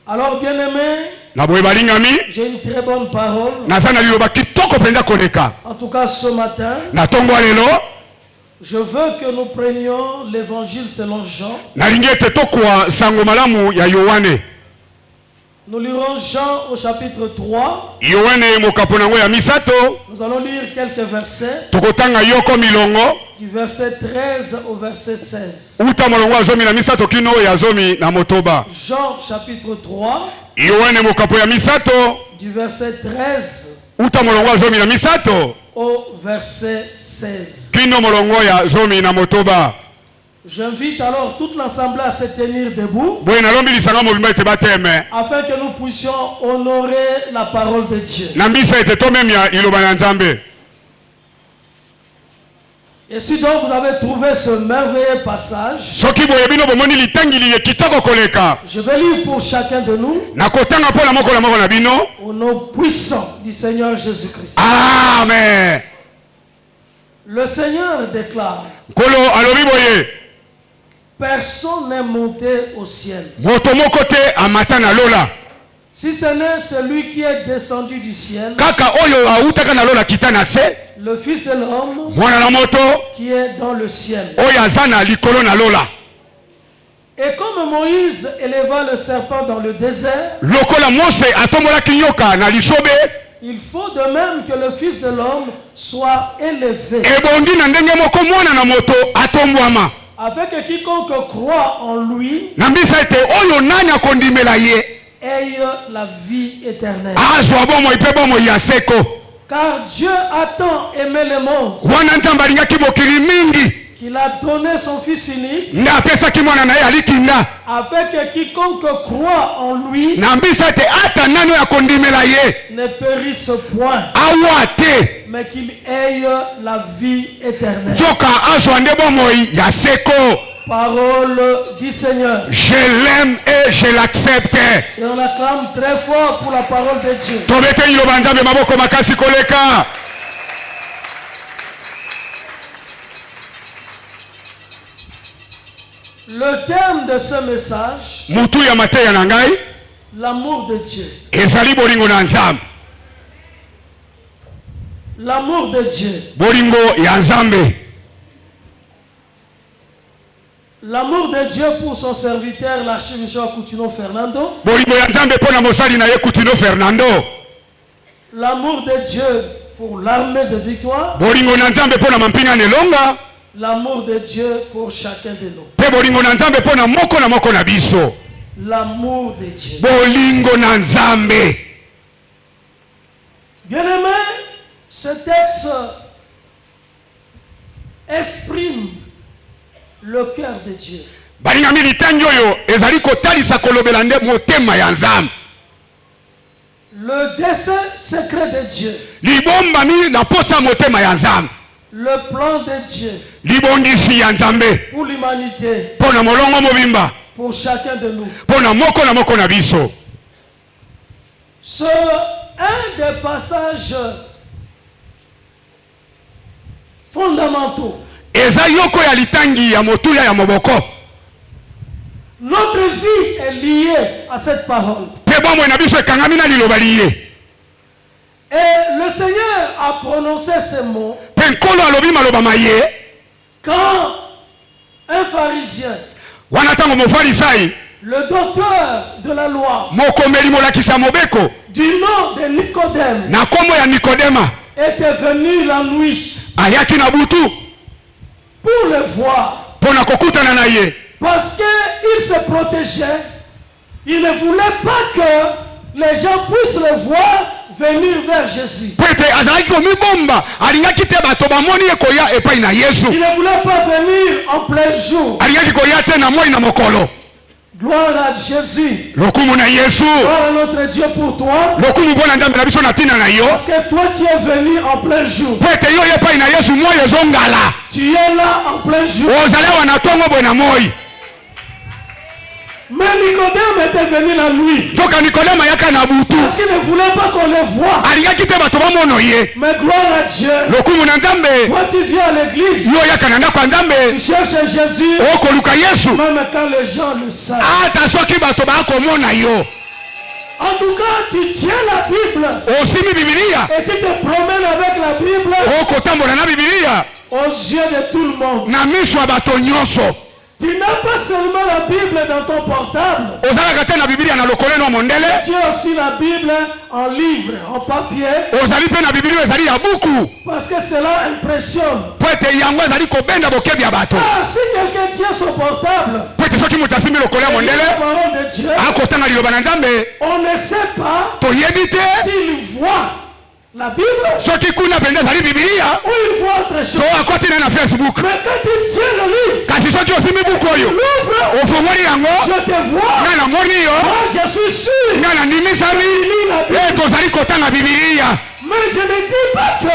Alors bien aimé, j'ai une très bonne parole. En tout cas ce matin, je veux que nous prenions l'évangile selon Jean. Nous lirons Jean au chapitre 3. Nous allons lire quelques versets. Du verset 13 au verset 16. Jean chapitre 3. Du verset 13 au verset 16. J'invite alors toute l'assemblée à se tenir debout afin que nous puissions honorer la parole de Dieu. Et si donc vous avez trouvé ce merveilleux passage, je vais lire pour chacun de nous au nom puissant du Seigneur Jésus-Christ. Amen. Le Seigneur déclare: personne n'est monté au ciel, si ce n'est celui qui est descendu du ciel, le Fils de l'homme qui est dans le ciel. Et comme Moïse éleva le serpent dans le désert, il faut de même que le Fils de l'homme soit élevé, afin que quiconque croit en lui ait la vie éternelle. Car Dieu a tant aimé le monde qu'il a donné son Fils unique, afin que quiconque croit en lui ne périsse point, mais qu'il ait la vie éternelle. Parole du Seigneur. Je l'aime et je l'accepte. Et on acclame très fort pour la parole de Dieu. Le thème de ce message, l'amour de Dieu. L'amour de Dieu. L'amour de Dieu pour son serviteur, l'archevêque Coutinho Fernando. L'amour de Dieu pour l'armée de victoire. L'amour de Dieu pour chacun de nous. L'amour de Dieu. Bien aimé, ce texte exprime le cœur de Dieu. Le dessein secret de Dieu. Le plan de Dieu pour l'humanité, pour chacun de nous. C'est un des passages fondamentaux. Notre vie est liée à cette parole. Et le Seigneur a prononcé ces mots quand un pharisien, le docteur de la loi, du nom de Nicodème, était venu la nuit pour le voir, parce qu'il se protégeait. Il ne voulait pas que les gens puissent le voir venir vers Jésus. Il ne voulait pas venir en plein jour. Gloire à Jésus. Gloire à notre Dieu pour toi. Parce que toi tu es venu en plein jour. Tu es là en plein jour. Mais Nicodème était venu la nuit. Donc Nicodème ayaka na butu. Parce qu'il ne voulait pas qu'on le voie. Aliyaki te bato bamono ye. Mais gloire à Dieu. Lokumu na Nzambe. Quand tu viens à l'église, Yo yaka na ndako ya Nzambe. tu cherches Jésus. Okoluka Yesu. Même quand les gens le savent. Ata soki bato bakomona yo. En tout cas, tu tiens la Bible. Osimi Biblia. Et tu te promènes avec la Bible. Okotambola na Biblia. Aux yeux de tout le monde. Na miso ya bato nyonso. Tu n'as pas seulement la Bible dans ton portable. Ozalaka te na Biblia na lokolo no mondele. Tu as aussi la Bible en livre, en papier. Ozali pe na Biblia ezali ya buku. Parce que cela impressionne. Po ete yango ezali kobenda bokebi ya bato. Ah, si quelqu'un tient son portable, Po ete soki moto asimbi lokolo ya la mondele parole de Dieu, akotanga liloba na Nzambe, on ne sait pas toyebi te s'il voit la Bible soki kuna mpenza ezali Biblia ou il voit autre chose. to akoti na Facebook. Mais quand tu tiens le livre, Kasi soki osimbi buku oyo l'ouvre, ofongoli yango je te vois. nga namoni yo Moi, je suis sûr. nga nandimisami Il lit la Bible. tozali kotanga Biblia. Mais je ne dis pas que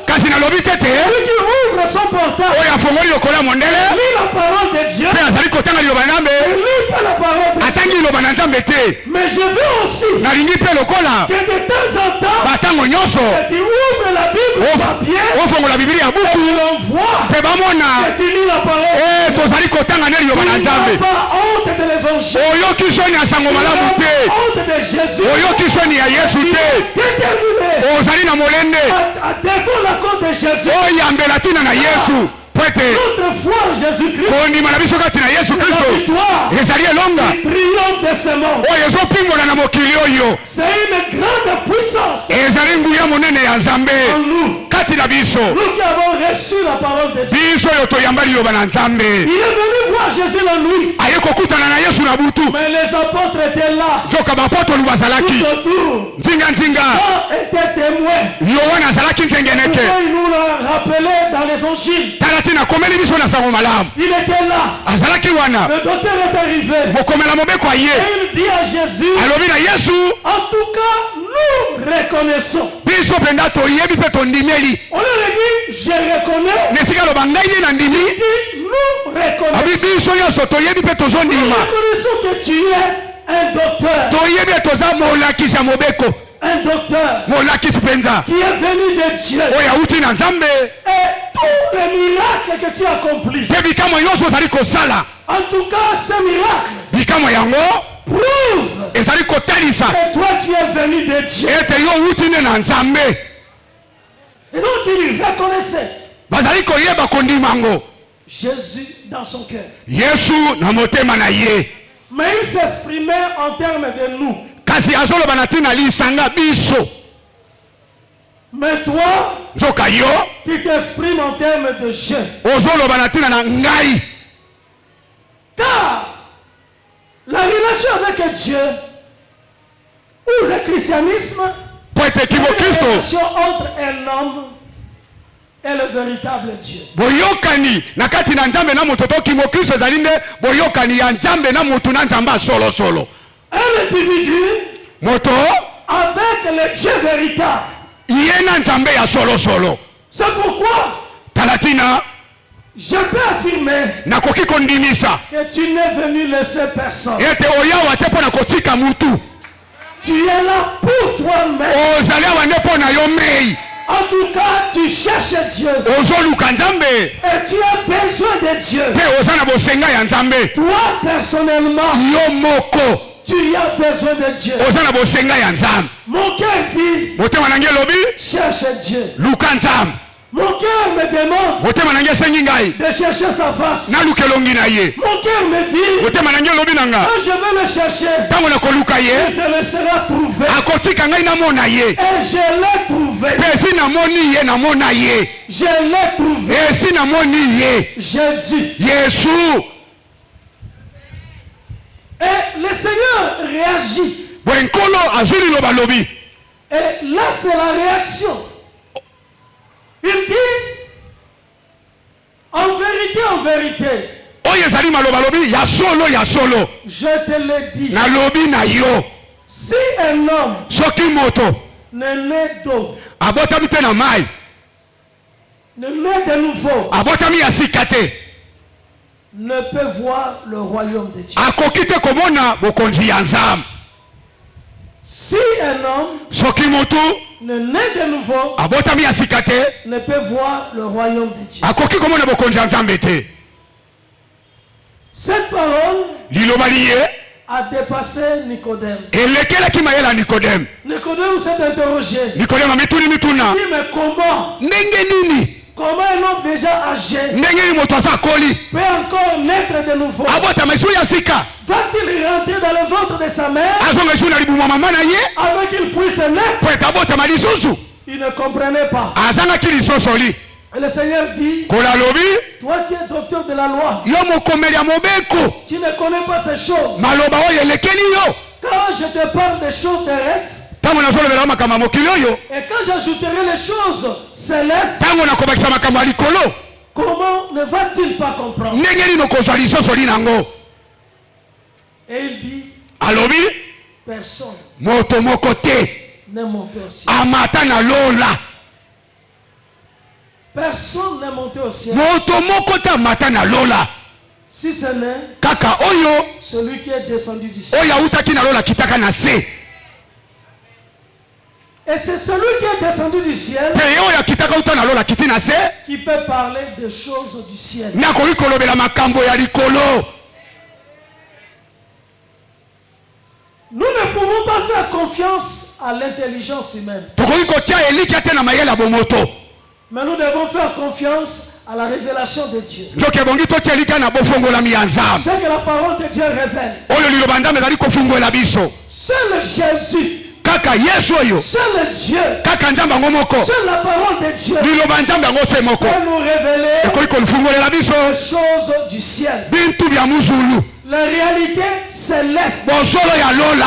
Kasi nalobi te te celui qui ouvre son portable oyo afongoli lokolo ya mondele lit la parole de Dieu. mpe azali kotanga liloba na Il Nzambe lit pas la parole de Dieu. atangi liloba na Nzambe te. Mais je veux aussi Nalingi mpe lokola que de temps en temps, batango nyonso que tu ouvres la Bible au papier ofongola Biblia ya et buku tu l'envoies. mpe bamona Et tu lis la parole. tozali kotanga nde liloba na Tu n'as Nzambe. pas honte de l'évangile. Oyoki soni ya sango Tu malamu n'as te, pas honte de Jésus. oyoki soni ya Yesu Tu te, es déterminé ozali na molende à défendre la cause de Jésus. oyambela tina na Yesu po ete Notre foi en Jésus-Christ, kondima na biso kati na Yesu c'est la Kristo victoire ezali elonga qui triomphe de ce monde. oyo ezopingola na mokili oyo, C'est une grande puissance ezali nguya monene ya en Nzambe nous. kati na biso, Nous qui avons reçu la parole de Dieu. biso oyo toyamba liloba na Nzambe. Il est venu voir Jésus la nuit. Aye kokutana na Yesu na butu, Mais les apôtres étaient là, joka bapotoli bazalaki tout autour. nzinga Jean était témoin. Yohana azalaki nzengeneke. Pourquoi il nous l'a rappelé dans l'évangile? Tala tina komeli biso na sango malamu, Il était là. azalaki wana Le docteur est arrivé. mokomela mobeko aye Et il dit à Jésus, alobi na Yesu, en tout cas, nous reconnaissons. biso mpenza toyebi mpe tondimeli. On leur a dit, je reconnais. Nesika aloba ngai nde na Il ndimi dit, nous abi reconnaissons. biso nyonso toyebi mpe Nous tozondima, reconnaissons que tu es un docteur. toyebi ete toza molakisi ya mobeko, Un docteur molakisi mpenza qui est venu de Dieu. oyo awuti na Nzambe, Et tous les miracles que tu as accomplis, mpe bikamwa nyonso ozali kosala, en tout cas, ce miracle bikamwa yango prouve ezali kotalisa que toi tu es venu de Dieu. ete yo owuti nde na Nzambe. Et donc il reconnaissait Bazali koyeba kondima yango Jésus dans son cœur. Yesu na motema na ye, Mais il s'exprimait en termes de nous. kasi azoloba na ntina lisanga biso. Mais toi, Nzoka yo tu t'exprimes en termes de je. ozoloba na ntina na ngai, Car la relation avec Dieu ou le christianisme, po ete c'est une kimo-kristo relation entre un homme et le véritable Dieu. boyokani na kati na Nzambe na moto to kimo-kristo ezali nde boyokani ya Nzambe na motu na Nzambe asolosolo. Un individu Moto avec le Dieu véritable. ye na Nzambe ya solosolo. C'est pourquoi Tala tina je peux affirmer nakoki kondimisa que tu n'es venu laisser personne. ete oyawa te mpo na kotika mutu, Tu es là pour toi-même. ozali awa nde mpo na yo mei, En tout cas, tu cherches Dieu. ozoluka Nzambe Et tu as besoin de Dieu. mpe oza na bosenga ya Nzambe. Toi, personnellement, Yo moko tu as besoin de Dieu. oza na bosenga ya Nzambe. Mon cœur dit, Motema na ngai elobi cherche Dieu. luka Nzambe, Mon cœur me demande motema na ngai esengi ngai de chercher sa face. naluka elongi na ye. Mon cœur me dit, Motema na ngai elobi na nga quand je vais le chercher, ntango nakoluka ye il se laissera trouver. akotika ngai namona ye, Et je l'ai trouvé. mpe esi namoni ye namona ye, Je l'ai trouvé. esi namoni ye Jésus. Yesu. Et le Seigneur réagit. Bwe nkolo azwi liloba lobi, Et là, c'est la réaction. Il dit, en vérité, oyo ezali maloba lobi ya solo je te le dis, nalobi na yo, si un homme soki moto ne naît d'eau, abotami te na mai, ne naît de nouveau, abotami ya sika te, ne peut voir le royaume de Dieu. akoki te komona bokonzi ya nzambe. Si un homme Soki motu ne naît de nouveau, abotami ya sika te ne peut voir le royaume de Dieu. akoki komona bokonzi ya nzambe te. Cette parole Liloba liye a dépassé Nicodème. elekelaki mayele ya Nikodeme. Nicodème s'est interrogé. Nikodeme amituni mituna Il dit, mais comment? ndenge nini Comment un homme déjà âgé ndenge nini moto aza akoli peut encore naître de nouveau? abotama esu ya sika Va-t-il rentrer dans le ventre de sa mère azonga esu na libuma mama na ye avant qu'il puisse naître? po ete abotama lisusu Il ne comprenait pas. azangaki lisosoli. Et le Seigneur dit, kola lobi toi qui es docteur de la loi, yo mokomeli ya mobeko tu ne connais pas ces choses. maloba oyo elekeli yo Quand je te parle des choses terrestres, ntango nazolobela makambo ya mokili oyo et quand j'ajouterai les choses célestes, ntango nakobakisa makambo ya likolo comment ne va-t-il pas comprendre? ndenge nini okozwa lisosoli nango. Et il dit, alobi personne moto moko te n'est monté au ciel. amata na lola. Personne n'est monté au ciel. moto moko te amata na lola Si ce n'est kaka oyo celui qui est descendu du ciel. oyo awutaki na lola kitaka na se. Et c'est celui qui est descendu du ciel mpe ye oyo akitaka uta na lola kiti na se qui peut parler des choses du ciel. nakoki kolobela makambo ya likolo. Nous ne pouvons pas faire confiance à l'intelligence humaine. tokoki kotia elikia te na mayele ya bomoto. Mais nous devons faire confiance à la révélation de Dieu. nzoki ebongi totia elikia na bofongolami ya nzambe Ce que la parole de Dieu révèle. oyo liloba nzambe ezali kofungola biso. Seul Jésus, kaka yesu oyo seul Dieu, kaka nzambe yango moko seule la parole de Dieu liloba nzambe yango se moko peut nous révéler ekoki kolifungolela biso les choses du ciel. bintu bya muzulu La réalité céleste, bosolo ya lola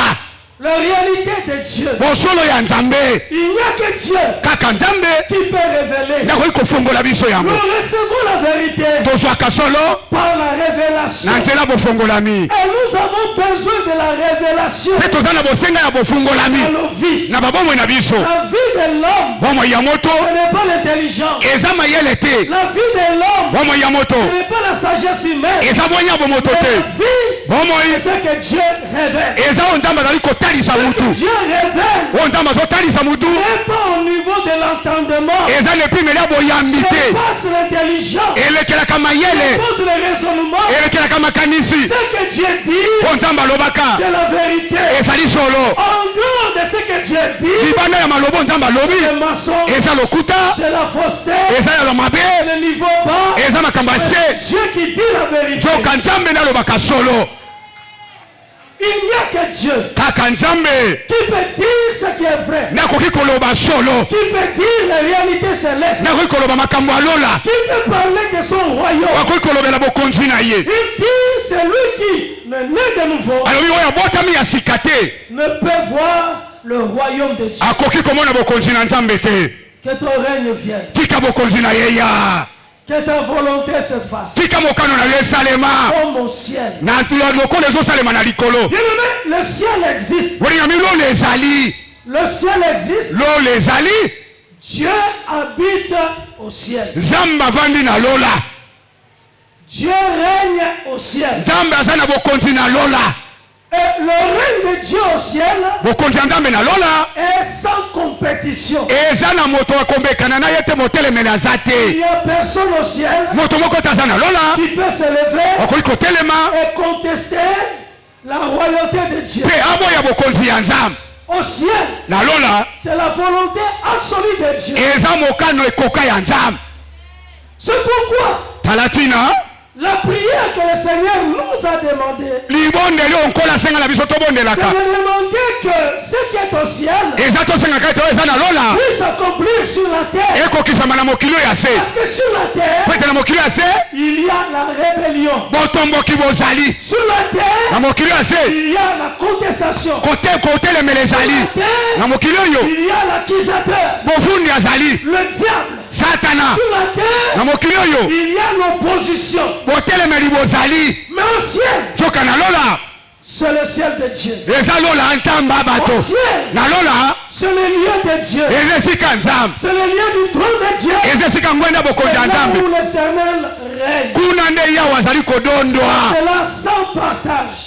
la réalité de Dieu. bosolo ya nzambe Il n'y a que Dieu kaka nzambe qui peut révéler. nde akoki kofungola biso yango. Nous recevons la vérité tozwaka solo par la révélation. na nzela bofongolami Et nous avons besoin de la révélation mpe toza na bosenga ya dans bofungolami nos vies. na babomoi na biso. La vie de l'homme, bomoi ya moto ce n'est pas l'intelligence. eza mayele te. La vie de l'homme, bomoi ya moto ce n'est pas la sagesse humaine. eza bonya bomoto Mais la te. vie, bomoi c'est ce que Dieu révèle. eza oyo nzambe azali kotalisa Ce que mutu Dieu révèle oyo nzambe azotalisa mutu n'est pas au niveau de l'entendement. eza lepimeli ya boyambi te Dépasse l'intelligence. elekelaka mayele Dépasse le raisonnement. elekelaka makanisi Ce que Dieu dit, oyo nzambe alobaka c'est la vérité. ezali solo. En dehors de ce que Dieu dit, libanda ya maloba nzambe alobi c'est mensonge, eza lokuta c'est la fausseté, eza ya mabe le niveau bas. eza makambo ya C'est se Dieu qui dit la vérité. nzoka nzambe nde alobaka solo. Il n'y a que Dieu kaka nzambe qui peut dire ce qui est vrai, nde akoki koloba solo, qui peut dire les réalités célestes, nde akoki koloba makambo ya lola, qui peut parler de son royaume. akoki kolobela bokonzi na ye. Il dit celui qui ne naît de nouveau alobi oyo abotami ya sika te ne peut voir le royaume de Dieu. akoki komona bokonzi na nzambe te. Que ton règne vienne, tika bokonzi na ye ya, que ta volonté se fasse tika mokano na yo esalema comme au ciel. na lokolo ezosalema na likolo. Bien-aimé, le ciel existe. bolingami lola ezali, Le ciel existe. lola ezali, Dieu habite au ciel. nzambe avandi na lola, Dieu règne au ciel. nzambe aza na bokonzi na lola. Et le règne de Dieu au ciel bokonzi ya nzambe na lola est sans compétition. eza na moto akombekana na ye te motelemeli aza Il te. n'y a personne au ciel moto moko te aza na lola qui peut se lever akoki kotelema et contester la royauté de Dieu. mpe aboya bokonzi ya nzambe Au ciel, na lola. c'est la volonté absolue de Dieu. eza mokano ekoka ya nzambe. C'est pourquoi tala tina la prière que le Seigneur nous a demandé, libondeli oyo nkola asenga na biso c'est tobondelaka de demander que ce qui est au ciel eza tosengaka ete oyo eza na lola puisse s'accomplir sur la terre. ekokisama na mokili oyo ya se. Parce que sur la po terre, ete na mokili ya se il y a la rébellion. botomboki bozali, Sur la na terre, mokili oyo ya se il y a la contestation. kotelemela Sur ezali, la na terre, mokili oyo il y a l'accusateur, bofundi azali, le diable. satana Sur la na terre, mokili oyo il y a l'opposition. botelemeli bozali. Mais au ciel, soka na lola c'est le ciel de Dieu. eza lola nzambe ya Au bato, ciel, na lola C'est le lieu de Dieu. C'est le lieu du trône de Dieu. C'est là où l'Éternel règne. C'est là sans partage.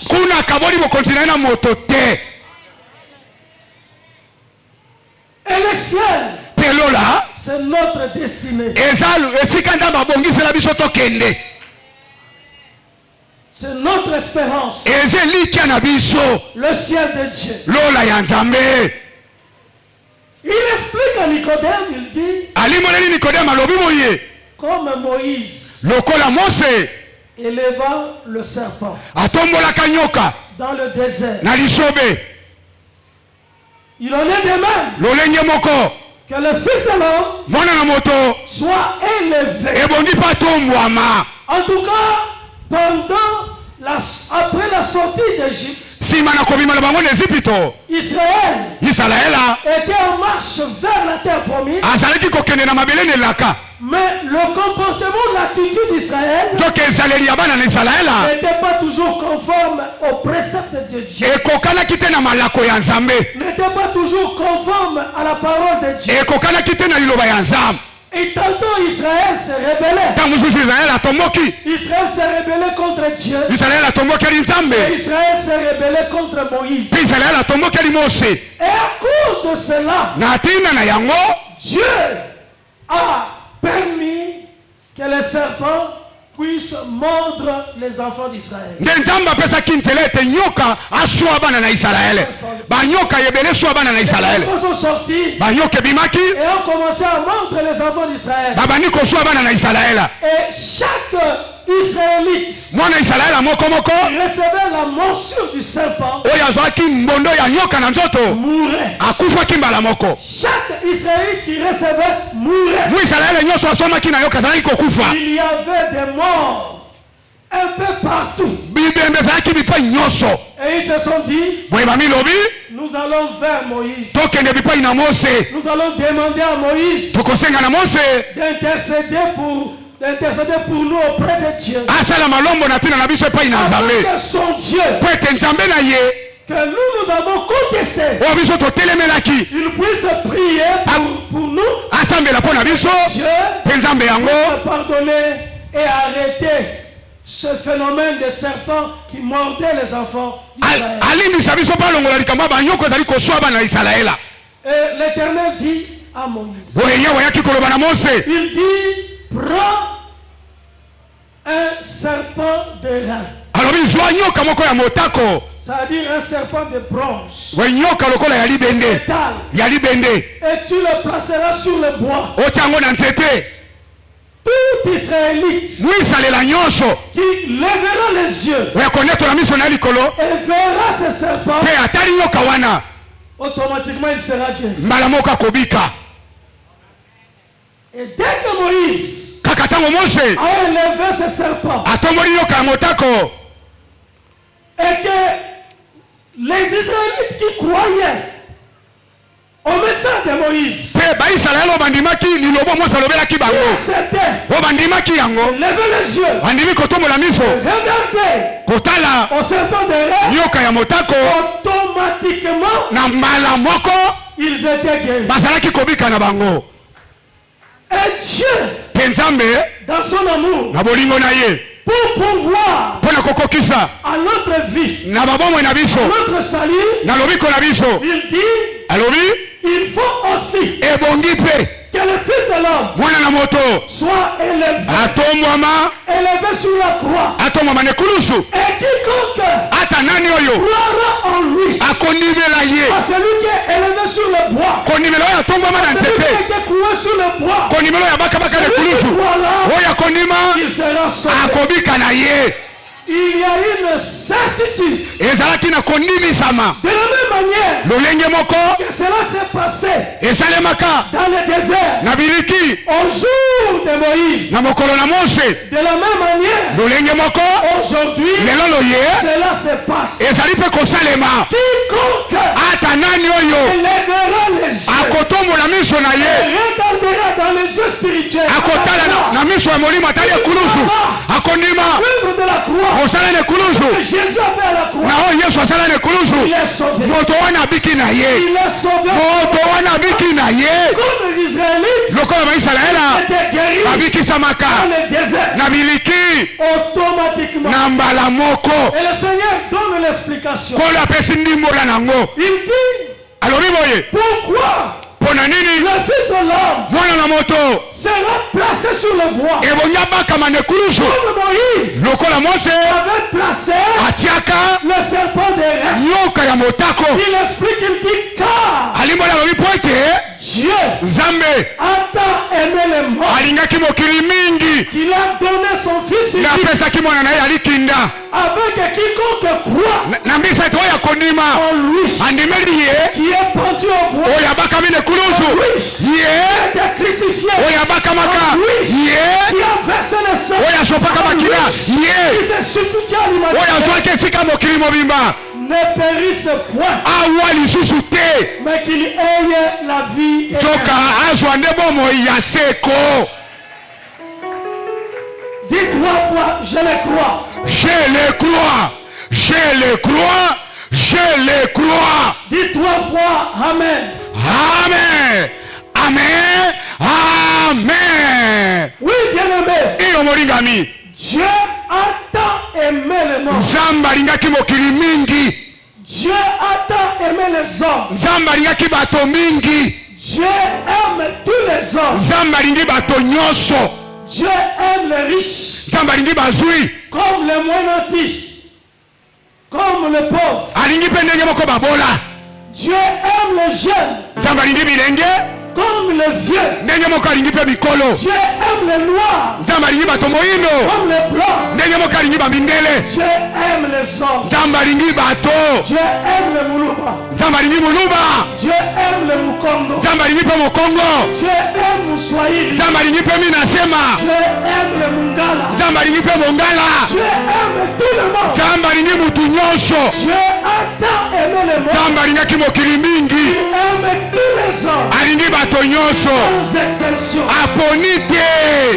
Et le ciel, c'est notre destinée. C'est notre espérance. Le ciel de Dieu. Il explique à Nicodème, il dit, comme Moïse éleva le serpent dans le désert, il en est de même que le Fils de l'homme soit élevé. En tout cas, après la sortie d'Égypte, Israël était en marche vers la terre promise. Mais le comportement, l'attitude d'Israël n'était pas toujours conforme aux préceptes de Dieu. N'était pas toujours conforme à la parole de Dieu. Et tantôt Israël s'est rebellé. Israël s'est rebellé contre Dieu. Et Israël s'est rebellé contre Moïse. Et à cause de cela, Dieu a permis que les serpents puissent mordre les enfants d'Israël. Et ils sont sortis et ont commencé à mordre les enfants d'Israël. Et chaque Israélite qui recevait la morsure du serpent mourait. Chaque Israélite qui recevait mourait. Il y avait des morts un peu partout. Et ils se sont dit, nous allons vers Moïse. Nous allons demander à Moïse d'intercéder pour nous auprès de Dieu. Afin que son Dieu, que nous avons contesté, il puisse prier pour nous. Dieu puisse pardonner et arrêter ce phénomène de serpents qui mordait les enfants d'Israël. Et l'Éternel dit à Moïse, il dit, prends un serpent de rein. C'est-à-dire un serpent de bronze, métal, et tu le placeras sur le bois. Tout Israélite qui lèvera les yeux et verra ce serpent, automatiquement il sera guéri. Et dès que Moïse a élevé ce serpent et que les Israélites qui croyaient au message de Moïse lever les yeux, regardez au serpent de rein, automatiquement ils étaient guéris. Et Dieu, dans son amour, pour pouvoir à notre vie, à notre salut, il dit, il faut aussi que le Fils de l'homme soit élevé sur la croix. Et quiconque croira en lui, à celui qui est élevé sur le bois, celui qui a été cloué sur le bois, celui qui croira, il sera sauvé. Il y a une certitude. De la même manière que cela s'est passé dans le désert au jour de Moïse. De la même manière, aujourd'hui, cela se passe. Quiconque élèvera les yeux et regardera dans les yeux spirituels, l'œuvre de la croix, Jésus a fait à la croix, il est sauvé. abiki na ye. Il est sauvé. Moto wana abiki na ye. Comme les Israélites. Lokola ba Israela. Étaient guéris. Abiki samaka. Dans le désert. Na miliki. Automatiquement. Na mbala moko. Et le Seigneur donne l'explication. Kolo apesi ndimbo na nango. Il dit. Alobi boye. Pourquoi? Pona nini? Le fils de l'homme. Mwana na moto. Sera placé sur le bois. Ebonya bakama ne kulusu. Comme Moïse. Lokola Mose. Avait placé. Atiaka. Le serpent des reins. Nyoka ya motako. Il explique, il dit car. Alimbola lobi poete. Dieu. Zambe. A tant aimé les morts. Alingaki mokili mingi. Qu'il a donné son fils unique. Na pesa ki mwana na ye alikinda. Avec quiconque croit. Na mbisa to ya konima. En lui. Andimeli ye. Qui est pendu au bois. Oya bakami ne kulusu. Lui. Ye. Qui a été crucifié. Oya bakamaka. Lui. Ye. Qui a versé le sang. Oya sopaka makila. Ye. Qui s'est surtout tient à l'humanité. Oya zwake sika mokili mobimba. Ne périsse point. Awa lisusu te. Mais qu'il ait la vie. Toka azwa nde bomo ya seko. Dis 3 fois, je le crois. Je le crois. Je le crois. Je le crois. Dis 3 fois, Amen. Amen. Amen. Amen. Oui, bien-aimé. Iyo molingami. Dieu a tant aimé les morts. Nzambe alingaki mokili mingi. Dieu a tant aimé les hommes. Nzambe alingaki bato mingi. Dieu aime tous les hommes. Nzambe alingi bato nyonso. Dieu aime les riches. Nzambe alingi bazwi. Comme les moins nantis. Comme les pauvres. Alingi mpe ndenge moko babola. Dieu aime les jeunes. Nzambe alingi bilenge. Comme les vieux. Ndenge moko alingi mpe mikolo. Dieu aime les noirs. Nzambe alingi bato moyindo. Comme les blancs. Ndenge moko alingi bamindele. Dieu aime les hommes. Nzambe alingi bato. Dieu aime les muluba. Nzambe alingi muluba. Dieu aime les mukondo. Nzambe alingi mpe mokongo. Dieu aime muswahili. Nzambe alingi mpe minasema. Dieu aime les mungala. Nzambe alingi mpe mongala. Dieu aime tout le monde. Nzambe alingi mutu nyonso. Dieu a tant aimé les morts. Nzambe alingaki mokili mingi. Il aime tous les hommes. Alingi bato nyonso. Sans exception. Aponi te.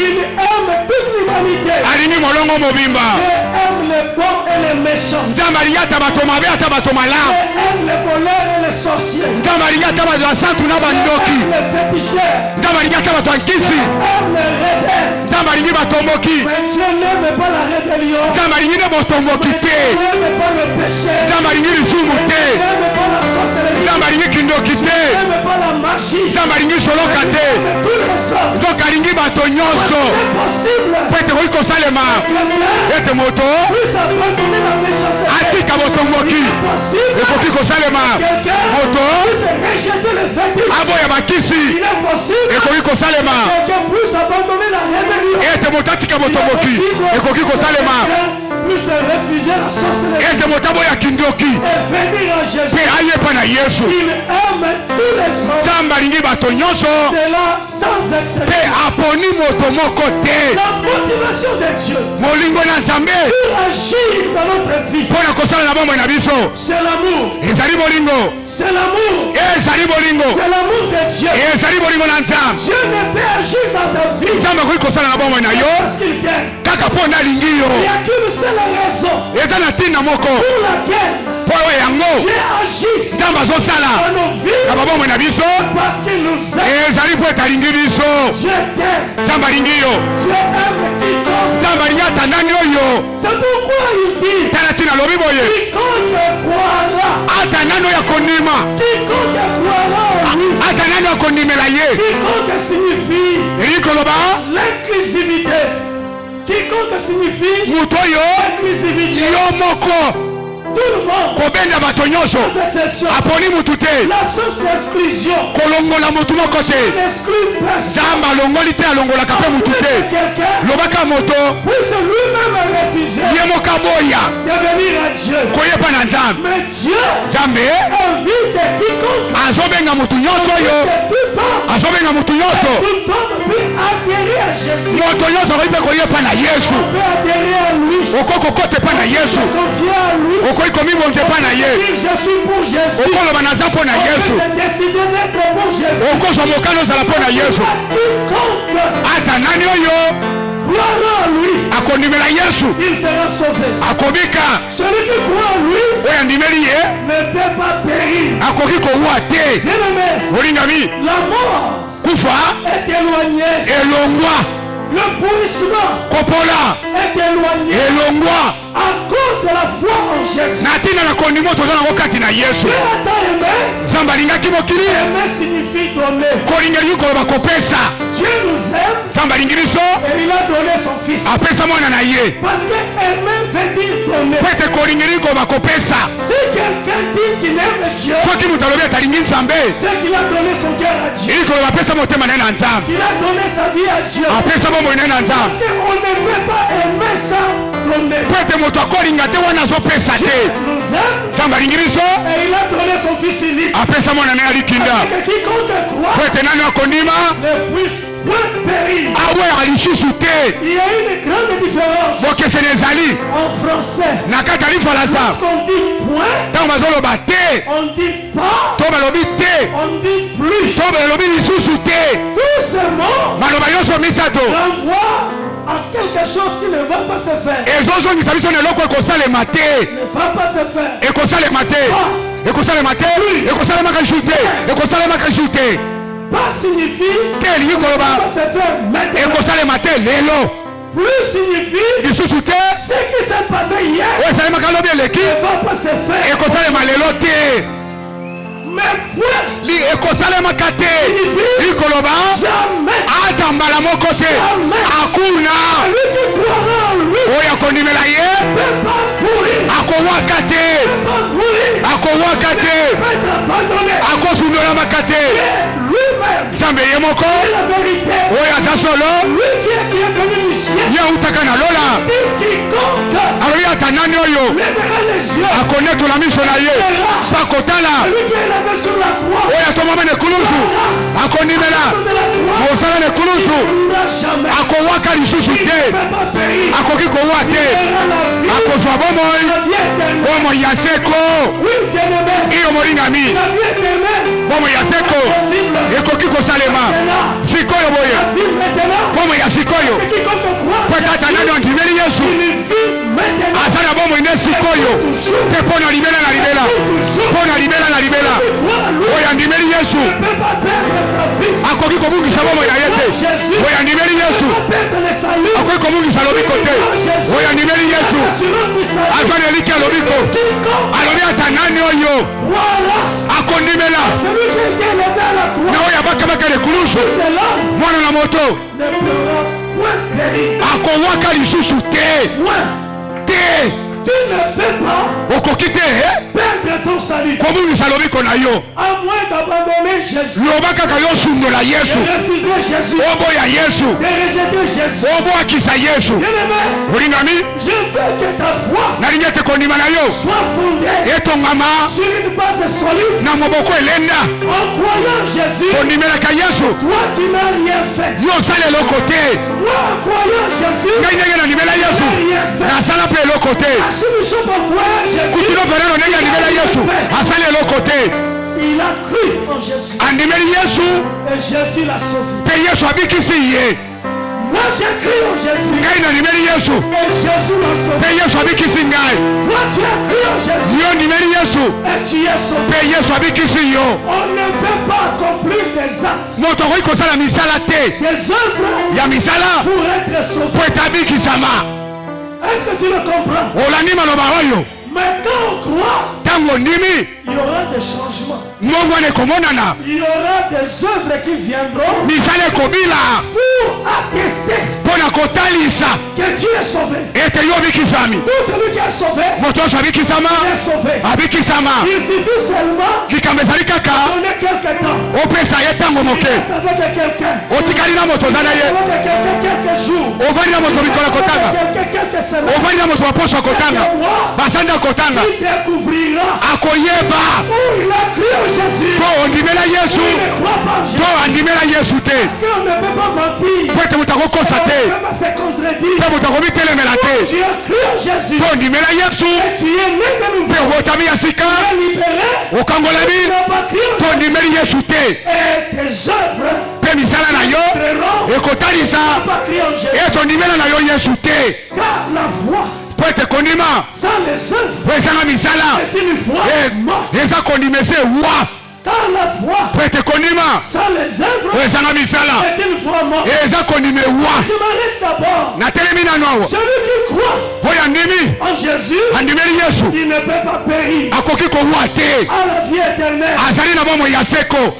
Il aime toute l'humanité. Alingi molongo mobimba. Dieu aime les bons et les méchants. Nzambe alingi ata bato mabe ata bato Dieu malamu. aime les voleurs et les sorciers. Nzambe alingi ata bato ya santu na Dieu bandoki. aime les féticheurs. Nzambe alingi ata bato ya nkisi. Dieu aime les rebelles. Nzambe alingi batomboki. Mais Dieu n'aime pas la rébellion. Nzambe alingi ne botomboki Dieu te. n'aime pas le péché. Nzambe alingi lisumu Dieu te. n'aime pas la sorcellerie. Nzambe alingi kindoki Dieu te. n'aime pas la magie. Nzambe alingi soloka te. Dieu aime tous les hommes. nzoka alingi bato nyonso C'est possible. po ete koki kosalema Quelqu'un ete moto puisse abandonner la méchanceté. atika botomboki Possible. ekoki kosalema Quelqu'un moto puisse rejeter le fétiche. aboya bakisi Il est possible. ekoki kosalema Quelqu'un puisse abandonner la rébellion. ete moto atika botomboki ekoki kosalema puisse refuser la sorcellerie ete moto aboya kindoki et venir à Jésus. mpe ayepa na yesu Il aime tous les hommes. nzambe alingi bato nyonso C'est là sans mpe exception. aponi moto moko te La motivation de Dieu molingo na nzambe pour agir dans notre vie, mpo na kosala na bomoi na biso c'est l'amour. ezali bolingo C'est l'amour. ezali bolingo C'est l'amour de Dieu. ezali bolingo na nzambe Dieu ne peut agir dans ta vie nzambe akoki kosala na bomoi na yo parce qu'il t'aime. kaka mpo nalingi yo Il n'y a qu'une seule raison eza na ntina moko pour laquelle mpo oyo yango Dieu agit nzambe azosala dans nos vies na babomoi na biso parce qu'il nous aime. ezali mpo ete alingi biso Dieu t'aime. nzambe alingi yo Dieu aime quiconque. nzambe alingi ata nani oyo C'est pourquoi il dit tala ntina alobi boye quiconque croira. ata nani oyo akondima Quiconque croira en lui. ata nani oyo akondimela ye Quiconque signifie eli koloba l'inclusivité. Quiconque signifie moto oyo l'inclusivité. yo moko Tout le monde, kobenda bato nyonso sans exception. aponi mutu te L'absence d'exclusion kolongola motu moko te n'exclut personne. nzambe alongoli te alongolaka mpe mutu te Quelqu'un lobaka moto puisse lui-même refuser ye moko aboya de venir à Dieu. koyepa na nzambe Mais Dieu nzambe invite quiconque azobenga mutu nyonso oyo de tout homme. azobenga mutu nyonso Tout homme peut adhérer à Jésus. moto nyonso akoki mpe koyepa na yesu On peut adhérer à lui. okoki kokota epa na yesu Confier à lui. okoki komibonza epa na ye Dire je suis pour Jésus. okoloba naza mpo na On yesu peut se décider d'être pour Jésus. okozwa mokano ozala mpo na yesu Quiconque ata nani oyo croira en lui, akondimela yesu il sera sauvé. akobika Celui qui croit en lui oyo andimeli ye ne peut pas périr. akoki kowa te. Bien-aimé, olingami la mort kufa est éloignée. elongwa Le pourrissement kopola est éloigné elongwa à cause de la foi en Jésus. na ntina na kondima toza nango kati na yesu. Dieu a tant aimé. nzambe alingaki mokili Aimer signifie donner. kolingeliki koloba kopesa. Dieu nous aime nzambe alingi biso et il a donné son fils. apesa mwana na ye Parce que aimer veut dire donner. po ete kolingeliki koloba kopesa. Si quelqu'un dit qu'il aime Dieu, soki moto alobi atalingi nzambe c'est qu'il a donné son cœur à Dieu. ili koloba apesa motema na ye na nzambe, Il a donné sa vie à Dieu. apesa bomoi na ye na Parce nzambe. qu'on ne peut pas aimer sans donner. po ete moto akolinga te wana azopesa Dieu te. nous aime nzambe alingi biso et il a donné son fils unique. apesa mwana na ye alikinda Que quiconque po croit ete nani akondima ne puisse point périr. awera lisusu te. Il y a une grande différence bokeseni ezali en français. na kati ya lifalasa Lorsqu'on dit point, ntango bazoloba te on dit pas, to balobi te on dit plus. to balobi lisusu te. Tous ces mots maloba nyonso misato renvoient à quelque chose qui ne va pas se faire. ezozongisa biso na eloko ekosalema te. Ne va pas se faire. ekosalema te ekosalema te ekosalemaka lisu te ekosalemaka lisu te. Pas signifie te elingi ne va koloba pas se faire maintenant. ekosalema te lelo. Plus signifie lisusu te ce qui s'est passé hier oyo esalemaka lobi eleki ne va pas se faire. ekosalema lelo te. Mais point ekosalemaka te likoloba jamais. ata mbala moko te akuna Celui qui croira en lui oyo akondimela ye ne peut pas pourrir, akowaka te ne peut pas mourir, akowaka te ne peut être abandonné. akosundolamaka te. Lui-même nzambe ye moko est la vérité. oyo aza solo Lui qui est venu du ciel, ye autaka na lola dit quiconque alobi ata nani oyo lèvera les yeux, akonetola miso na ye pakotala celui qui est lavé sur la croix, oyo atomama na ekulusu akondimela de la croix, mosala na ekulusu ne mourra jamais. akowaka lisusu Il te ne peut pas périr. akoki kowa Il te verra la vie, akozwa bomoi la vie éternelle. bomoi ya seko Oui, bien-aimé, iyo molingami la vie éternelle bomoi ya seko possible. ekoki kosalema sikoyo boye La vie maintenant, bomoi ya sikoyo c'est quiconque croit po tata nani ondimeli yesu il vit maintenant. aza na bomoi nde sikoyo te mpo na libela na libela mpo na libela na libela Il croit en lui, oyo andimeli yesu ne peut pas perdre sa vie. akoki kobungisa bomoi na ye te oyo andimeli yesu Ne peut pas perdre le salut. akoki kobungisa lobiko te oyo andimeli yesu L'assurance du salut. azwa na eliki ya lobiko Quiconque alobi ata nani oyo croira, akondimela celui qui était élevé à la na croix, oyo abakabaka lekulusu Fils de l'homme, mwana na moto ne pourra point périr. akowaka lisusu te Point. te Tu ne peux pas okoki te perdre ton salut. kobungisa lobiko na yo À moins d'abandonner Jésus, loba kaka yo sundola de yesu refuser Jésus, oboya yesu de rejeter Jésus. obwakisa yesu Bien-aimé, olingami je veux que ta foi nalingi ete kondima na yo soit fondée etongama sur une base solide. na moboko elenda En croyant Jésus, kondimelaka yesu toi tu n'as rien fait. yo osala eloko te Moi, en croyant Jésus, ngai ndenge nandimela je yesu n'ai rien fait. nasala mpe eloko te Asi Bishop en croyant Jésus, kutino fernando ndenge andimela yesu asala eloko te il a cru en Jésus. andimeli yesu Et Jésus l'a sauvé. mpe yesu abikisi ye Moi, j'ai cru en Jésus. ngai nandimeli yesu Et Jésus m'a sauvé. mpe yesu abikisi ngai Toi, tu as cru en Jésus. yo ndimeli yesu Et tu es sauvé. mpe yesu abikisi yo On ne peut pas accomplir des actes, moto akoki kosala misala te des œuvres ya misala pour être sauvé. po ete abikisama Est-ce que tu le comprends? olandi maloba oyo Mais quand on croit, ntango ondimi il y aura des changements. mbongo wana ekomonana Il y aura des œuvres qui viendront misala ekobila pour attester mpo na kotalisa que tu es sauvé. ete yo obikisami Tout celui qui est sauvé moto nyonso abikisama est sauvé. abikisama Il suffit seulement likambo ezali kaka de donner quelque temps. opesa ye ntango Il moke reste avec quelqu'un. otikali na moto oza na ye Avec quelqu'un quelques jours. ovandi na moto mikolo ya kotanga Avec quelqu'un quelques semaines. ovandi na moto baposo ya kotanga basandi ya kotanga Il découvrira akoyeba où il a cru en Jésus. to ondimela yesu Il ne croit pas en to Jésus. andimela yesu te Parce qu'on ne peut pas mentir. po ete moto akokosa On te ne peut pas se contredire. mpe moto akomitelemela te Tu as cru en Jésus. to ondimela yesu Et tu es né de nouveau. mpe obotami ya sika Tu es libéré. okangolami Tu n'as pas cru en to Jésus. ondimeli yesu te Et tes œuvres mpe misala na yo entreront. Tu ekotalisa n'as pas cru en Jésus. ete ondimela na yo yesu te Car la foi po Sans les œuvres, c'est une foi morte. Dans la foi, sans les œuvres, c'est une foi morte. Je m'arrête d'abord. Celui qui croit en Jésus, il ne peut pas périr à la vie éternelle.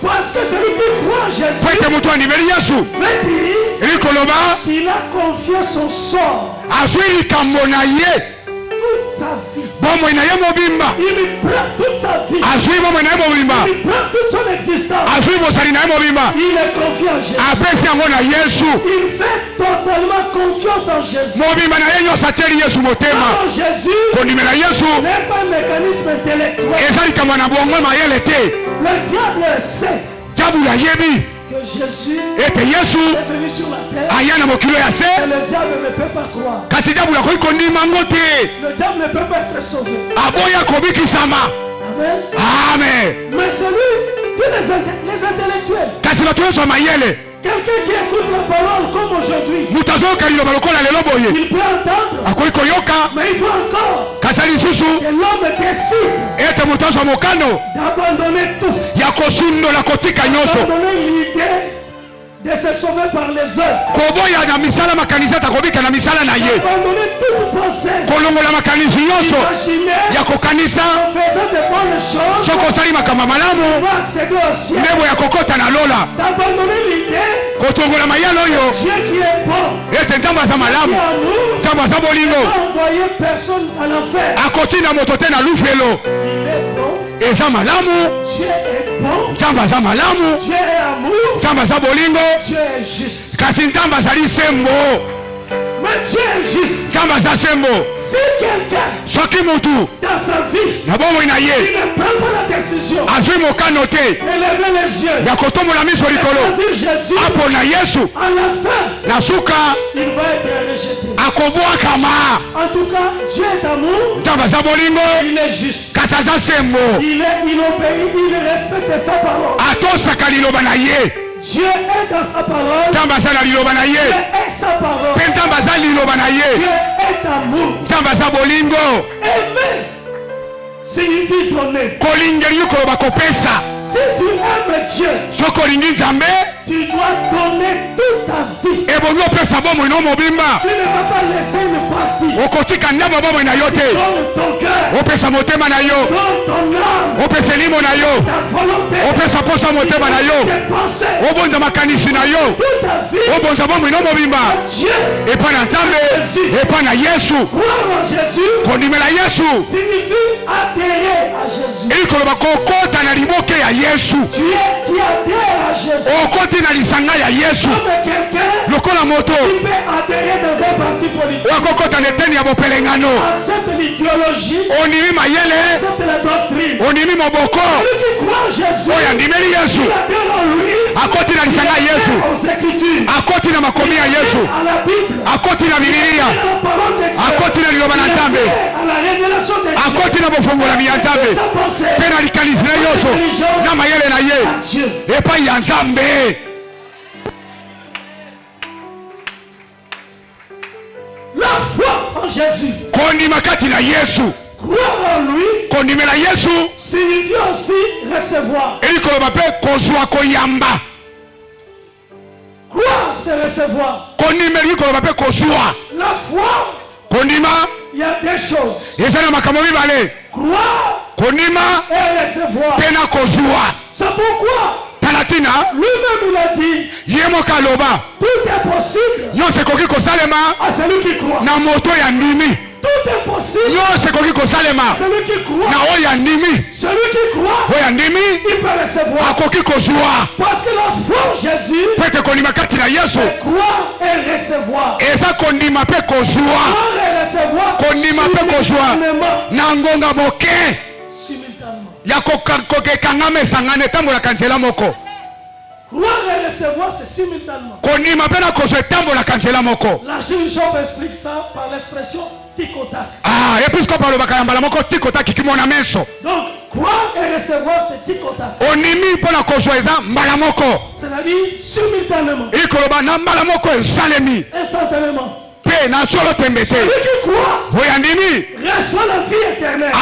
Parce que celui qui croit en Jésus veut dire qu'il a confié son sort toute sa vie. Il prend toute sa vie. Il prend toute son existence. Il est confiant en Jésus. Il fait totalement confiance en Jésus. Alors Jésus n'est pas un mécanisme intellectuel. Le diable sait que Jésus est venu sur la terre et le diable ne peut pas croire. Le diable ne peut pas être sauvé. Amen. Amen. Mais celui, les intellectuels, quelqu'un qui écoute la parole comme aujourd'hui, il peut entendre, mais il faut encore que l'homme décide d'abandonner tout, d'abandonner l'idée de se sauver par les œuvres, d'abandonner toute pensée, imaginer en faisant de bonnes choses, on va accéder au ciel, d'abandonner l'idée Dieu qui est bon, qui est amour, il n'a pas envoyé personne à l'enfer. Il est bon. Dieu est bon. Dieu est amour. Dieu est juste. Mais Dieu est juste. Si quelqu'un dans sa vie il ne prend pas la décision d'élever les yeux et choisir Jésus, à la fin il va être rejeté. En tout cas, Dieu est amour, il est juste, il obéit, il respecte sa parole. Dieu est dans sa parole. Dieu est sa parole. Dieu est amour. Aimer signifie donner. Si tu aimes Dieu, tu dois donner toute ta vie. Tu ne vas pas laisser une partie. Tu donnes ton cœur, donne ton âme, ta volonté, tes pensées, toute ta vie à Dieu. Croire en Jésus signifie adhérer à Jésus. Tu adhères à Jésus. Comme quelqu'un qui peut adhérer dans un parti politique, accepte l'idéologie, accepte la doctrine. Celui qui croit en Jésus, il adhère en lui, aux Écritures, à la Bible, à la parole de Dieu, à la révélation de Dieu, sa pensée, à Dieu. La foi en Jésus, croire en lui, signifie aussi recevoir. Croire, c'est recevoir. La foi, il y a des choses. Croire et recevoir. C'est pourquoi lui-même il a dit, tout est possible à celui qui croit. Tout est possible à celui qui croit. Celui qui croit, il peut recevoir. Parce que la foi en Jésus, c'est croire et recevoir. Simultanément. Croire et recevoir, c'est simultanément. La Jésus explique ça par l'expression tic-au-tac. Donc, croire et recevoir, c'est tic-au-tac. C'est-à-dire simultanément. Instantanément. Celui qui croit reçoit la vie éternelle.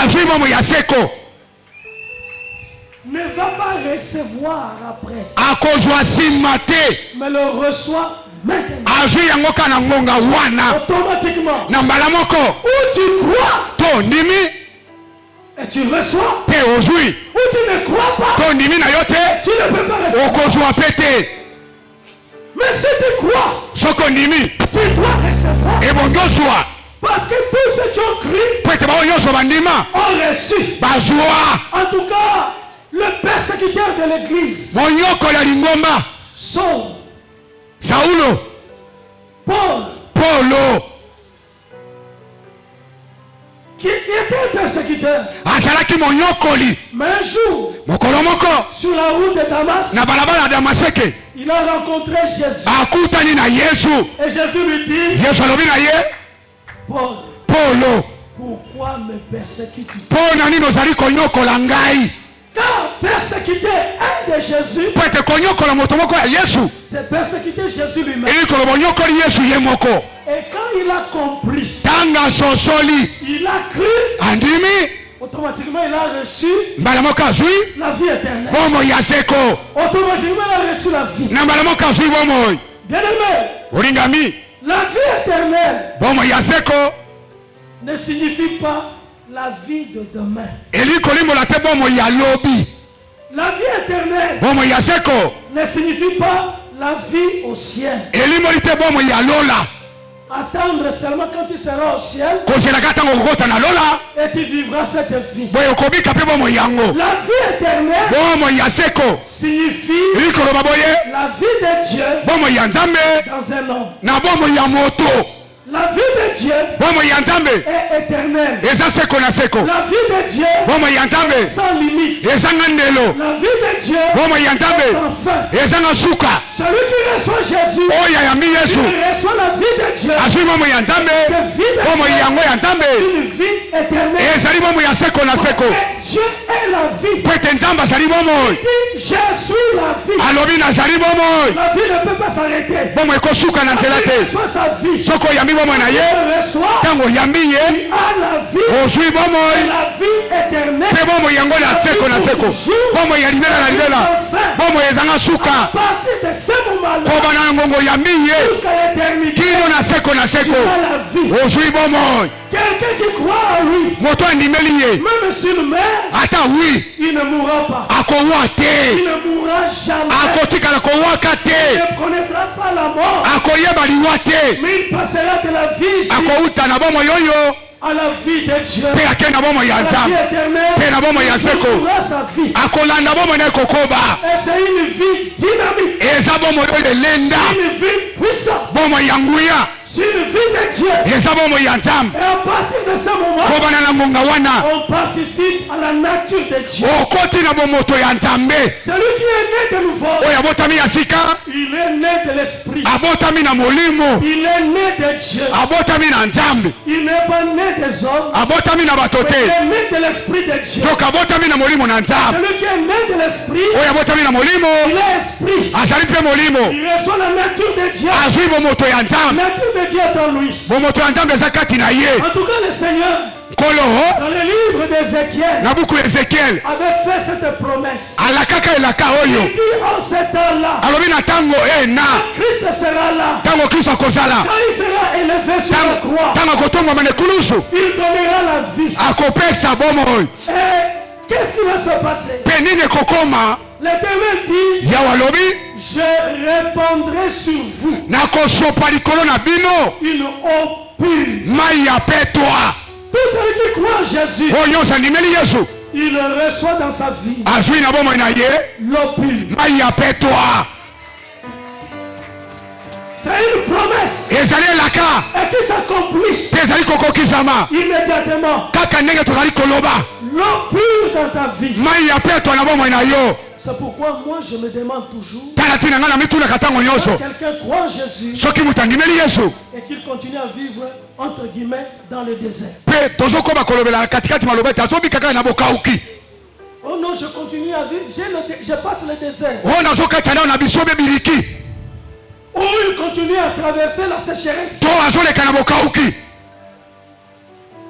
Ne va pas recevoir après, mais le reçoit maintenant. Automatiquement. Où tu crois et tu reçois, ou tu ne crois pas, tu ne peux pas recevoir. Mais si tu crois, tu dois recevoir. Parce que tous ceux qui ont cru ont reçu. En tout cas, le persécuteur de l'église, Saul, Paul, qui était un persécuteur. Mais un jour, sur la route de Damas, il a rencontré Jésus. Et Jésus lui dit, Paul, pourquoi me persécutes-tu? Car persécuter un de Jésus, c'est persécuter Jésus lui-même. Et quand il a compris, il a cru, automatiquement il a reçu la vie éternelle. Automatiquement il a reçu la vie. Bien-aimé, la vie éternelle ne signifie pas la vie de demain. La vie éternelle ne signifie pas la vie au ciel. Attendre seulement quand tu seras au ciel et tu vivras cette vie. La vie éternelle signifie la vie de Dieu dans un homme. La vie de Dieu est éternelle. La vie de Dieu est sans limite. La vie de Dieu est sans fin. Celui qui reçoit Jésus, il reçoit la vie de Dieu. Cette vie de Dieu est une vie éternelle. Parce que Dieu est la vie. Il dit, je suis la vie. La vie ne peut pas s'arrêter. La vie reçoit sa vie. Reçoit, il a la vie, la vie éternelle. À partir de ce moment-là, jusqu'à l'éternité, tu as la vie. Quelqu'un qui croit à lui, même s'il meurt, il ne mourra pas. Il ne mourra jamais. Il ne connaîtra pas la mort. Mais il passera de la vie ici à la vie de Dieu, à la vie éternelle. Il poursuivra sa vie. Et c'est une vie dynamique. C'est une vie puissante. C'est une vie de Dieu. Et à partir de ce moment, on participe à la nature de Dieu. Celui qui est né de nouveau, il est né de l'esprit. Il est né de Dieu. Il n'est pas né des hommes, mais il est né de l'esprit de Dieu. Celui qui est né de l'esprit, il est esprit. Il reçoit la nature de Dieu. La nature de Dieu est en lui. En tout cas, le Seigneur, dans le livre d'Ézéchiel, avait fait cette promesse. Il dit en ce temps-là, Christ sera là. Quand il sera élevé sur la croix, il donnera la vie. Et qu'est-ce qui va se passer? L'Éternel dit, je répandrai sur vous une eau pure. Tout celui qui croit en Jésus, il reçoit dans sa vie l'eau pure. C'est une promesse et qui s'accomplit immédiatement. L'eau pure dans ta vie. C'est pourquoi moi je me demande toujours, quand quelqu'un croit en Jésus et qu'il continue à vivre entre guillemets dans le désert. Oh non, je continue à vivre, je passe le désert. où il continue à traverser la sécheresse. to azoleka na bokauki.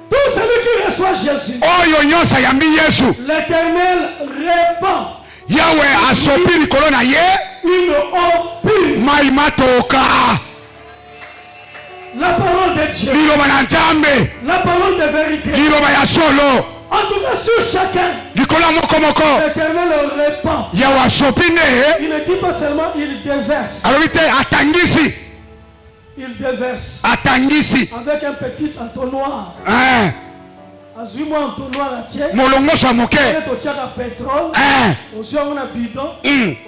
Tout celui qui reçoit Jésus, oyo nyonso yambi Yesu, l'Éternel répand Yawe asopi likolo na ye une eau pure. mai matoka. La parole de Dieu, liloba na Nzambe, la parole de vérité. liloba ya solo, En tout cas, sur chacun, likolo moko moko l'Éternel répand. Yawe asopi ne Il ne dit pas seulement il déverse. alobi te atangisi, Il déverse atangisi avec un petit entonnoir. Azui-moi entonnoir à tiens. molongoso ya moke. Au tiers à pétrole. Aussi on a bidon.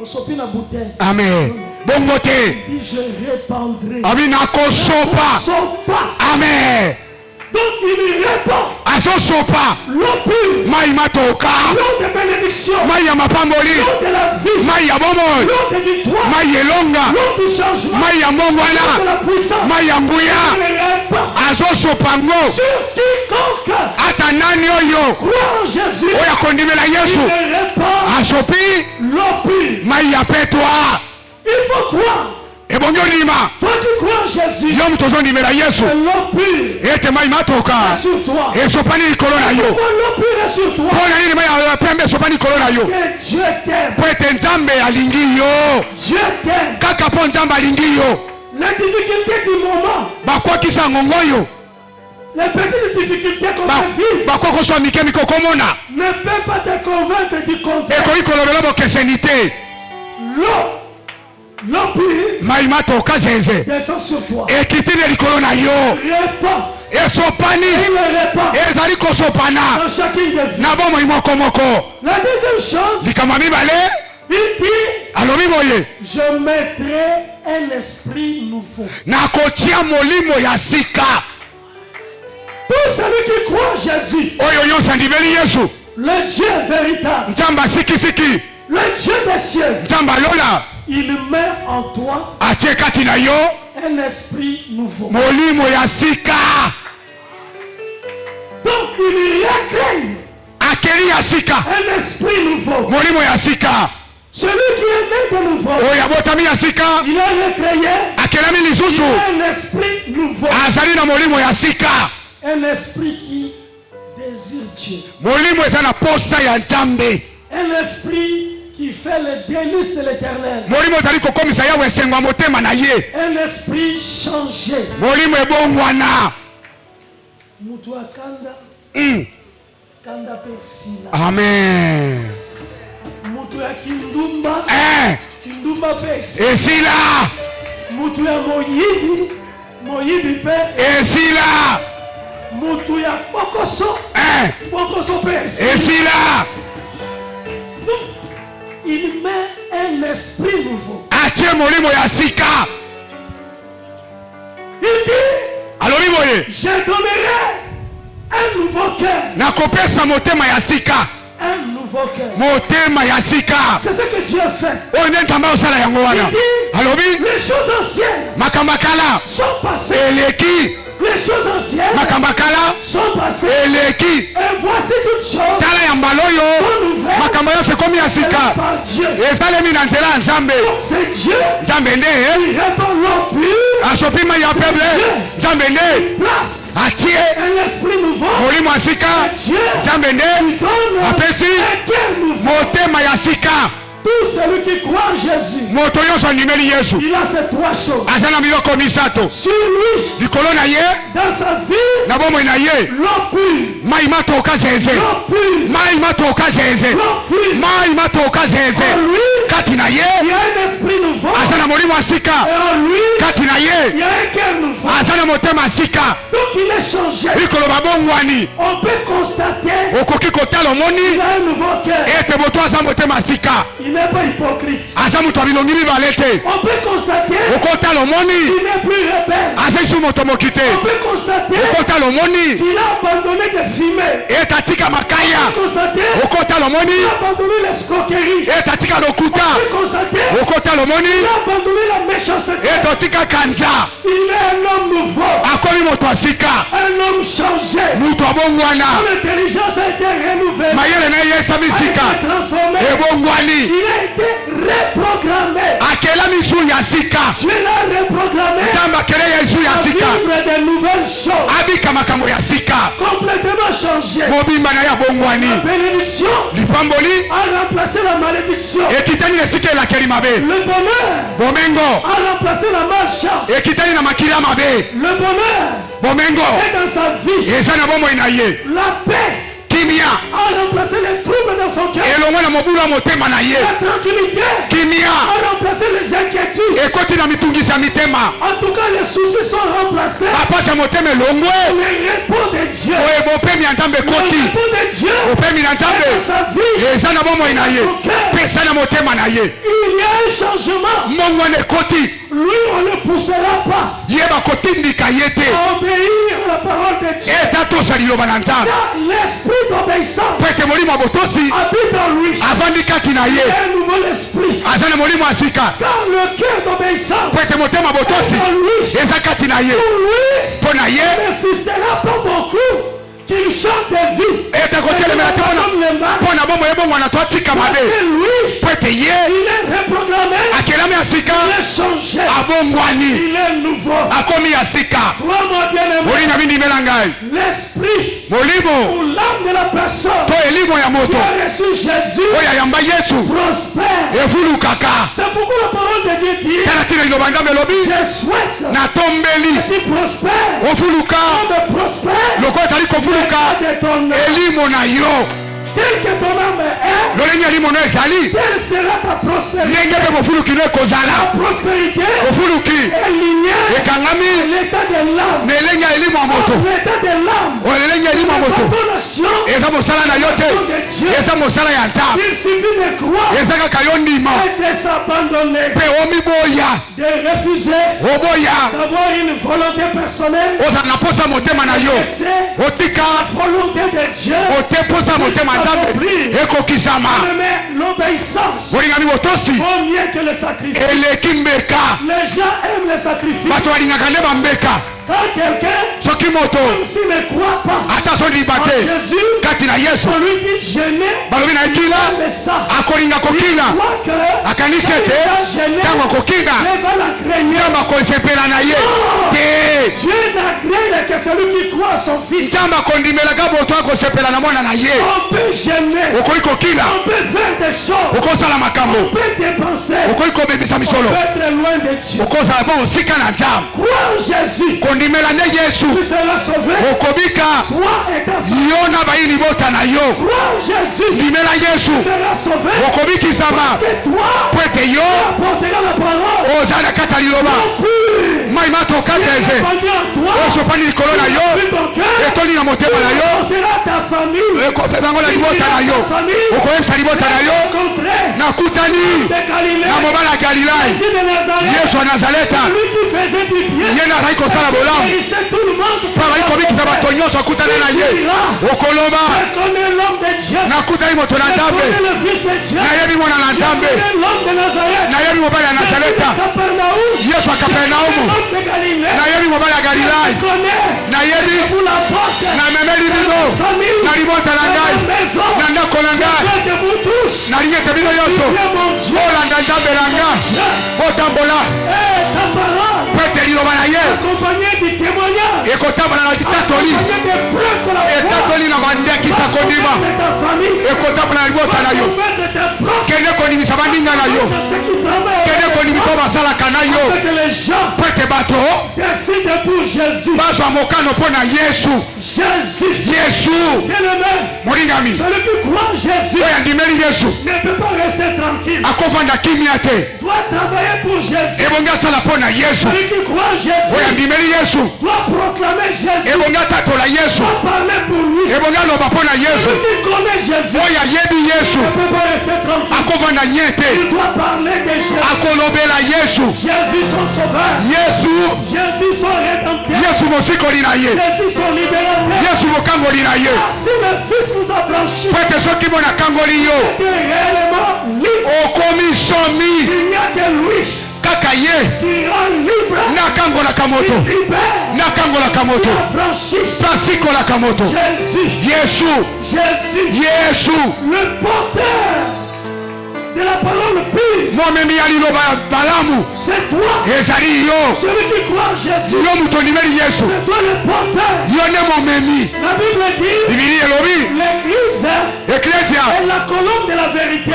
Au sopi na bouteille. Amen. Bongo te Il dit je répandrai. abi nakosopa. Sopa. Amen. Donc il répand azosopa l'eau pure, mai matoka, l'eau de bénédiction, mai ya mapamboli, l'eau de la vie, mai ya bomoi, l'eau de victoire, mai elonga, l'eau du changement, mai ya l'eau de mbongwana, la puissance. mai ya nguya. Il répand Azosopa ngo sur quiconque ata nani oyo croit en Jésus. oyo akondimela Il Yesu répand asopi l'eau pure. mai ya petwa. Il faut croire. ebongi ondima Toi qui crois en Jésus, yo moto ozondimela Yesu que l'eau pure ete mai matoka est sur toi. esopani likolo na yo. Pourquoi l'eau pure est sur toi? mpo na nini mai ya pembe esopani likolo na yo? Que Dieu t'aime. mpo ete Nzambe alingi yo. Dieu t'aime. kaka mpo Nzambe alingi yo Les difficultés du moment, bakwakisa ngongo oyo les petites difficultés qu'on peut vivre, bakwakoswa mike mike okomona ne peut pas te convaincre du contraire. ekoki kolobela bokeseni te. L'eau pure mai matoka zeze descend sur toi. ekiti na likolo na yo. Répand. esopani Il le répand ezali kosopana dans chacune des vies. na bomoi moko moko. La deuxième chose, likambo ya mibale il dit, alobi boye je mettrai un esprit nouveau. nakotia molimo ya sika. Tout celui qui croit en Jésus, oyo nyonso andimeli Yesu, le Dieu véritable, Nzambe asikisiki, le Dieu des cieux, Nzambe alola il met en toi atie kati na yo un esprit nouveau. molimo ya sika. Donc il recrée akeli ya sika, un esprit nouveau. molimo ya sika. Celui qui est né de nouveau, oyo abotami ya sika il a recréé akelami lisusu un esprit nouveau. azali na molimo ya sika. Un esprit qui désire Dieu. molimo eza na posa ya Nzambe. Un esprit qui fait le délice de l'éternel. molimo ezali kokomisa Yawe esengo ya motema na ye. Un esprit changé. molimo ebongwana. Mutu akanda, kanda pe sila. Amen. Mutu ya kindumba, kindumba pe sila. esila Mutu ya moyibi, moyibi pe esila mutu ya bokoso, bokoso pe sila. esila. Donc, il met un esprit nouveau. atie molimo ya sika. Il dit, alobi boye je donnerai un nouveau cœur. nakopesa motema ya sika. Un nouveau cœur. motema ya sika. C'est ce que Dieu fait. oyo nde Nzambe osala yango wana. alobi Les choses anciennes makambo ya kala sont passées. eleki. Les choses anciennes makambo ya kala sont passées. eleki. Et voici toutes choses tala ya mbala oyo makambo nyonso ekomi ya sika. par Dieu. esalemi na nzela ya Nzambe. C'est Dieu Nzambe nde qui répand l'eau pure. asopi mai ya peble. Nzambe nde Place atie un esprit nouveau. molimo ya sika. Dieu Nzambe qui nde donne apesi un cœur nouveau. motema ya sika. Tout celui qui croit en Jésus, moto nyonso andimeli Yesu il a ces trois choses. aza na biloko misato Sur lui, likolo na ye dans sa vie, na bomoi na ye. l'eau pure. mai matoka zeze, L'eau pure. mai matoka zeze, L'eau pure. mai matoka En zeze. lui, kati na il y ye a un esprit nouveau. aza na molimo ya sika. Et en lui, kati na il ye y a un cœur nouveau. aza na motema ya sika. Donc il est changé. likolo babongwani On peut constater okoki kotala qu'il omoni a un nouveau cœur. ete moto aza motema ya sika. Il n'est pas hypocrite. aza moto ya bilongi mibale te. On peut constater okotala omoni qu'il n'est plus rebelle. aza isu moto moki te. On peut constater okotala omoni qu'il a abandonné de fumer. ete atika makaya. On peut constater okotala qu'il omoni a abandonné l'escroquerie. ete atika On lokuta. peut constater okotala omoni qu'il a abandonné la méchanceté. ete otika kanza. Il est un homme nouveau. akomi moto ya sika. Un homme changé. moto abongwana. Son intelligence a été renouvelée. mayele na ye esami A sika été transformé. ebongwani. Il a été reprogrammé. akelami Dieu l'a reprogrammé à vivre de nouvelles choses, complètement changé. La bénédiction a remplacé la malédiction. Le bonheur a remplacé la malchance. Le bonheur est dans sa vie. La paix a remplacé les troubles dans son cœur. La tranquillité a remplacé les inquiétudes. En tout cas, les soucis sont remplacés. Le repos de Dieu. Le repos de Dieu est dans sa vie. Dans son cœur. Il y a un changement. Lui, on ne poussera pas à obéir à la parole de Dieu. Car l'esprit d'obéissance habite en lui. Il a un nouveau esprit. Car le cœur d'obéissance est en lui. Pour lui, il n'insistera pas beaucoup qu'il chante des vies. Parce que lui, il est reprogrammé. Il est changé. Il est nouveau. Crois-moi bien-aimé. L'esprit ou l'âme de la personne qui a reçu Jésus prospère. C'est pourquoi la parole de Dieu dit: je souhaite que tu prospères. Comme prospère de ton âme. Tel que ton âme est, telle sera ta prospérité. La prospérité est liée à l'état de l'âme. L'état de l'âme, ton action, de Dieu. Il suffit de croire et de s'abandonner, de refuser d'avoir une volonté personnelle, de laisser la volonté de Dieu. L'obéissance vaut mieux que le sacrifice. Les gens aiment le sacrifice. Quand quelqu'un, comme s'il ne croit pas en Jésus, on lui dit gêner, il aime ça. Il croit que Dieu va l'agréer. Dieu n'agrée que celui qui croit à son fils. On peut gêner, on peut faire des choses, on peut dépenser, on peut être loin de Dieu. Crois en Jésus, tu seras sauvé. Toi et ta famille. Crois en Jésus, tu seras sauvé. Parce que toi, tu apporteras la parole. Ta famille. Yesu wa Nazareti yeye kubikisa batonyoso akutana naye okoloba nakuta imo tona Nzambe naye bimo na Nzambe naye bimo bala Nazareta Yesu wa Kapernaumu naye bimo bala Galilaya naye bimo na memeli bino na libota na ngai na ndako na ngai na linyete bino yoso olanda Nzambe na ngai otambola Pete liloba na ye ekotambola na kitatoli etatoli na bandekisa kondima ekotambola na libota na yo kende kondimisa bandinga na yo kende kondimisa basalaka na yo pete bato bazwa mokano mpo na Yesu molingami oyo andimeli Yesu akovanda kimia te ebongi asala mpo na Yesu oyo andimeli Yesu ebongi atatola Yesu ebongi aloba mpo na Yesu oyo ayebi Yesu akovanda nye te akolobela Yesu Yesu mosikoli na ye Yesu mokangoli na ye pete soki mona kangoli yo okomi somi kaka ye nakangolaka moto nakangolaka moto pasikolaka moto Yesu le porteur de la parole pure. C'est toi. Celui qui croit en Jésus. C'est toi le porteur. La Bible dit l'église est la colonne de la vérité.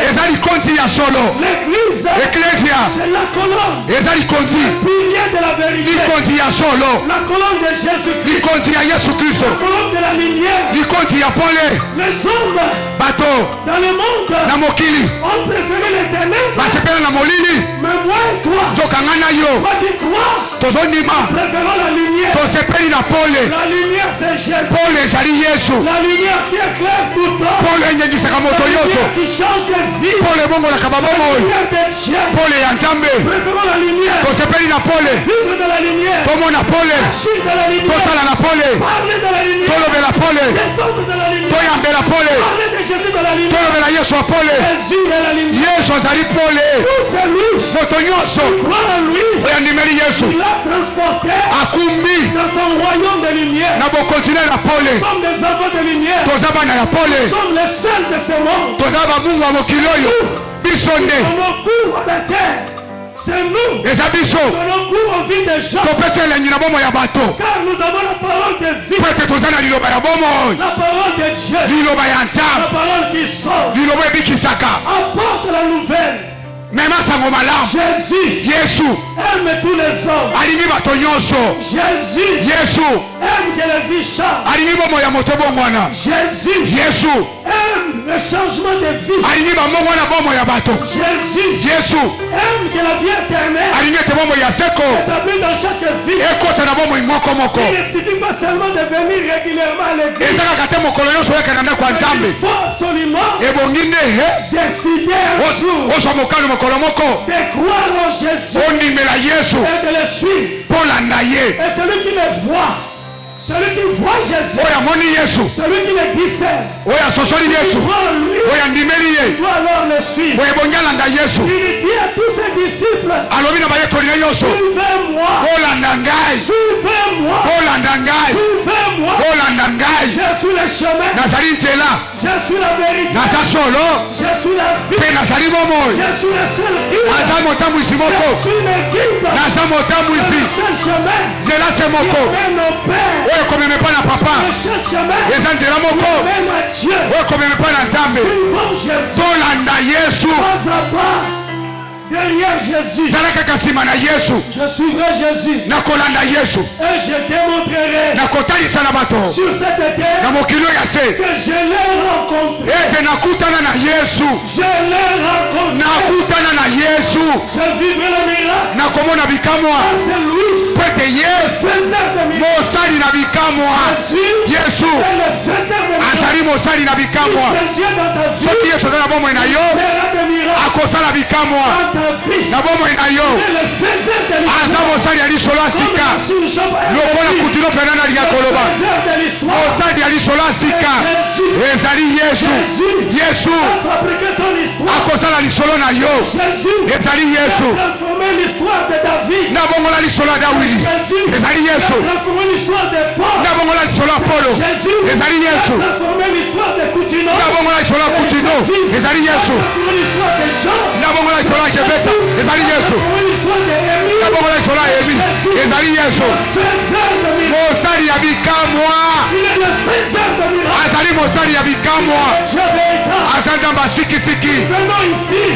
L'église c'est la colonne. Le pilier de la vérité. La colonne de Jésus-Christ. La colonne de la lumière. Les hommes dans le monde ont préféré les ténèbres. Mais moi et toi, toi qui crois, préférons la lumière. La lumière c'est Jésus. La lumière qui éclaire tout temps. La lumière qui change de vie. La lumière de Dieu. Préférons la lumière. Vivre dans la lumière. Agir dans la lumière. Parler de la lumière. Descendre dans la lumière. Parler de Jésus dans la lumière. Jésus est la lumière. Tout c'est lui. Qui croit en lui. Il l'a transporté dans son royaume de lumière. Nous sommes des enfants de lumière. Nous sommes les seuls de ce monde. On court à la terre. C'est nous. On court en vie des gens. Car nous avons la parole de vie. La parole de Dieu. La parole qui sauve. Apporte la nouvelle. Jésus aime tous les hommes. Jésus aime que la vie change. Jésus aime le changement de vie. Jésus aime que la vie éternelle établie dans chaque vie. Il ne suffit pas seulement de venir régulièrement à l'église. Il faut absolument décider un jour de croire en Jésus et de le suivre. Et celui qui le voit, celui qui voit Jésus, celui qui le discerne, qui voit lui, doit alors le suivre. Il dit à tous ses disciples, suivez-moi, suivez-moi, suivez-moi. Je suis le chemin, je suis la vérité, je suis la vie, je suis le seul guide, je suis le guide, je suis le seul chemin qui mène au Père. Le seul chemin qui mène à Dieu. Suivons Jésus. Pas à pas. Derrière Jésus, je suivrai Jésus et je démontrerai sur cette terre que je l'ai rencontré. Je l'ai rencontré. Je vivrai le miracle. C'est lui le faiseur de miracles. Jésus est le faiseur de miracles. Si Jésus est dans ta vie, il fera des miracles. nabomo inayo azabosali alisolasika lokola kutilo penana lyakoloba osali alisolasika ezali yesu akosala lisolo na yo ezali yesu nabongola lisolo ya dawidi ezali yesu nabongola lisolo ya polo ezali yesu nabongola lisolo ya kutino ezali yesu nabongola lisolo ya Jebesa ezali yesu nabongola lisolo ya Emi ezali yesu mosali ya bikamwa azali mosali ya bikamwa azanda basikisiki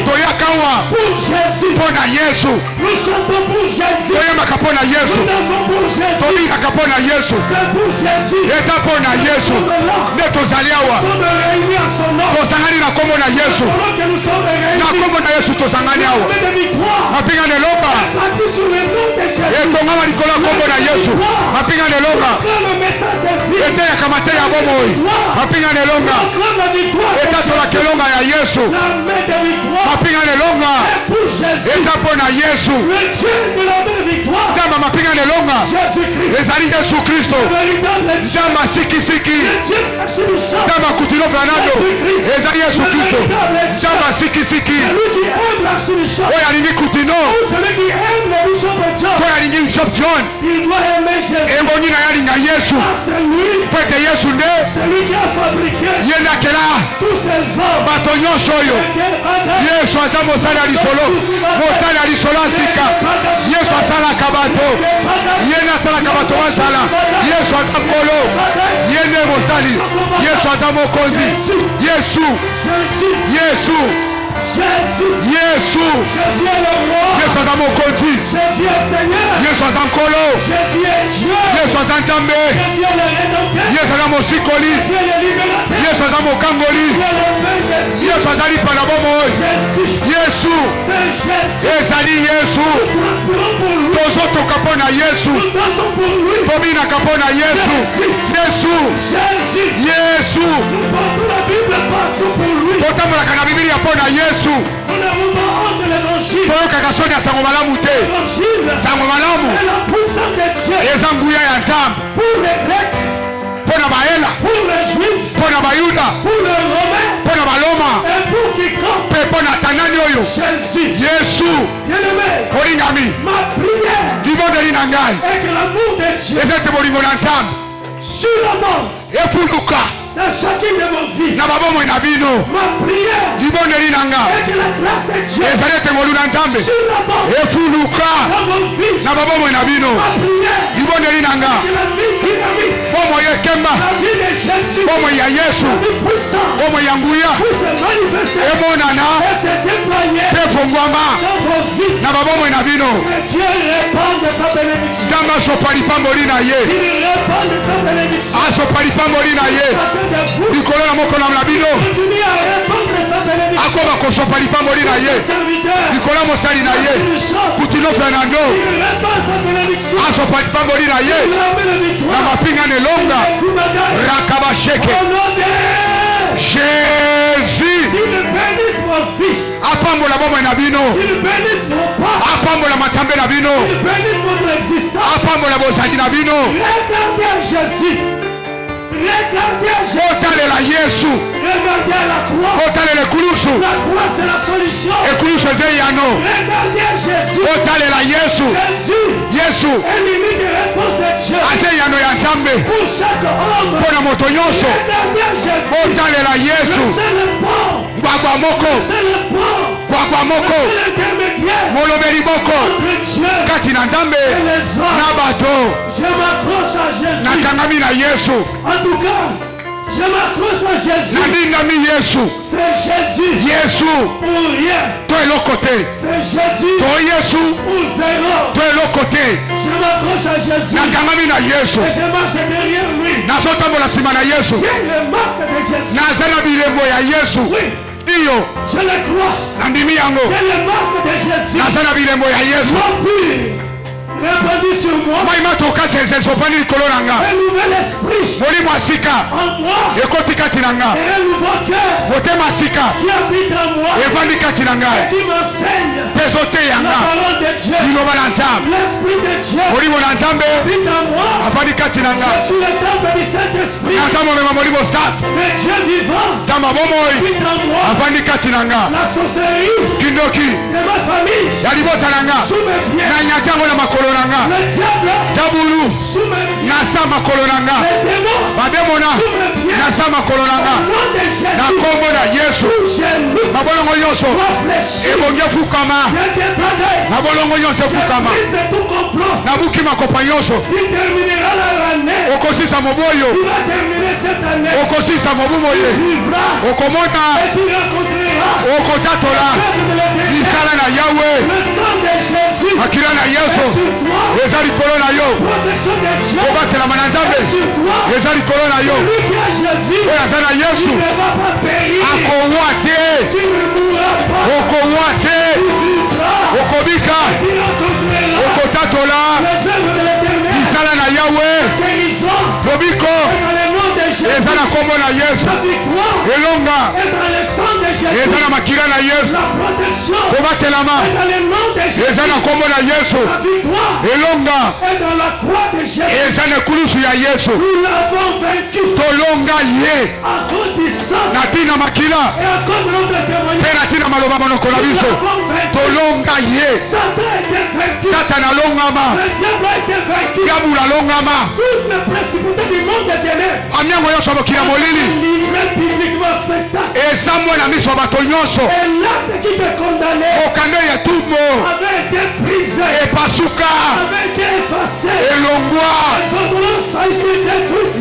toyakawa mpona yesu toyembaka mpona yesu tobikaka mpona yesu eza mpona yesu nde tozali awa tosangani na kombo na yesu na kombo na yesu tosangani awa mapinga nelonga etongama likolo ya kombo na yesu mapinga nelonga eteyaka mateya ya bomoi mapinga nelonga etatola kelonga ya yesu mapinga nelonga eza mpona yesu nzamba mapinga nelonga ezali yesu kristo nzamba sikisiki nzamba kutilo planado ezali yesu kristo nzamba sikisiki oyo alingi Kutino, oyo alingi Bishop John, ebongi na yalinga Yesu, pwete Yesu nde yenda kela bato nyonso oyo Yesu aza mosali ya lisolo, mosali ya lisolo asika. Yesu asalaka bato, yenda asalaka bato basala. Yesu aza nkolo, yende mosali. Yesu aza mokonzi. Yesu Yesu Yesu Yesu aza mokonzi. Yesu aza nkolo. Yesu aza nzambe. Yesu aza mosikoli. Yesu aza mokangoli. Yesu aza lipa na bomoi. Yesu ezali Yesu. Tozotoka mpo na Yesu, tobinaka mpo na Yesu. Yesu totambolaka na Biblia mpo na Yesu. Toyokaka soni ya sango malamu te. Sango malamu eza nguya ya Nzambe mpo na Bayela, mpo na Bayuda, mpo na Baloma, mpe mpo na Tanani oyo. Yesu olingami libondeli na ngai eza ete bolingo na Nzambe efuluka dans chacune de vos vies. Na babomwe na bino. Ma prière. Liboneli nanga. Et que la grâce de Dieu. Ezalete ngolu na Nzambe. Efuluka. Dans vos vies. Na babomwe na bino. Ma prière. Liboneli nanga. Et que la vie dynamique. Bomo yekemba. La vie de Jésus. Bomo ya Yesu. La vie puissante. Bomo ya nguya. Pour se manifester. Emonana. Et se déployer. Pefongwama. Dans vos vies. Na babomwe na bino. Que Dieu répande sa bénédiction. Damba sopali pamboli na ye. Il répande sa bénédiction. Asopali pamboli na ye. Likolo na moko na bino. Continue à répandre sa bénédiction. Akoba kosopali pamboli na ye. Likolo mosali na ye. Kutino Fernando. Il répand sa bénédiction. Asopali pamboli na ye. Na mapinga ne longa. Rakabasheke. Jésus. Il bénisse vos filles. Apambola bomwe na bino. Il bénisse vos pas. Apambola matambe na bino. Il bénisse votre existence. Apambola bozali na bino. Regardez à Jésus. Regardez à Jésus. Otalela Yesu. Regardez à la croix. Otalela ekulusu. La croix c'est la solution. Ekulusu eze yano. Regardez à Jésus. Otalela Yesu. Jésus. Yesu. Est l'unique réponse de Dieu. Ate yano ya Nzambe. Pour chaque homme. Mpona moto nyonso. Regardez à Jésus. Otalela Yesu. C'est le pont. Gbagba moko. C'est le pont. Gbagba moko. C'est l'intermédiaire. Molobeli moko. Entre Dieu Kati na Nzambe. et les hommes. Na bato. Je m'accroche à Jésus. Nakangami na Yesu. En tout cas, je m'accroche à Jésus. Nadingami Yesu. C'est Jésus. Yesu. Pour rien. To eloko te. C'est Jésus. To Yesu. Pour zéro. To eloko te. Je m'accroche à Jésus. Nakangami na Yesu. Et je marche derrière lui. Nazotambola nsima na Yesu. J'ai le marque de Jésus. Naza na bilembo ya Yesu. Oui. Iyo. Je le crois. Nandimi yango. J'ai le marque de Jésus. Naza na bilembo ya Yesu. Mon pur. Répandu sur moi. Mai matoka sesopani likolo na nga. Un nouvel esprit. Molimo asika. En moi. Ekoti kati na nga. Et un nouveau cœur. Motema asika. Qui habite en moi. Evandi kati na nga. Et qui m'enseigne. Peso te La yanga. parole de Dieu. Liloba na Nzambe. L'esprit de Dieu. Molimo na Nzambe. Habite en moi. Avandi kati na nga. Je suis le temple du Saint-Esprit. Naza momema molimo sato. Le Dieu vivant. Nzambe bomoi. Habite en moi. Avandi kati na nga. La sorcellerie Kindoki. de ma famille. Ya libota na nga. Sous mes pieds. Na nyatango na makolo na nga. Le diable. Tabulu. Sous mes pieds. Nasa makolo na nga. Les démons. Bademona. Sous mes pieds. Nasa makolo na nga. Au nom de Jésus. Na kombo na Yesu. J'ai Mabolongo nyonso. réfléchi. Ebongi efukama. Il y a des bagailles. Mabolongo nyonso efukama. J'ai pris tout complot. Nabuki makopa nyonso. Qui terminera l'année. Okosisa moboyo. Il va terminer cette année. Okosisa mobumo ye. Il vivra. Okomona. Et tu rencontreras. Okotatola. L'œuvre de l'Éternel. Lisala na Yawe. Le sang de Jésus. Akila na Est Yesu. sur toi. Eza likolo na yo. Protection de Dieu. Kobatelama na Nzambe. Est sur toi. Eza likolo na yo. Celui qui a Jésus. Oyo aza na Tu Yesu. ne vas pas périr. Akowa te. Tu ne mourras pas. Okowa te. Tu vivras. Okobika. Tu rencontreras. Okotatola. Les œuvres de l'Éternel. Lisala na Yawe. Guérison. Tobiko. Et dans le nom de Jésus. Eza na kombo na Yesu. La victoire. Elonga. Et dans le sang de Jésus. Jésus. La protection est dans le nom de Jésus. La victoire est dans la croix de Jésus. Nous l'avons vaincu à cause du sang et à cause de notre témoignage. Nous l'avons vaincu. Satan a été vaincu. Le diable a été vaincu. Toutes les principautés du monde des ténèbres livré publiquement spectacle. Et l'acte qui te condamnait avait été brisé, avait été effacé. Son douleur a été détruite.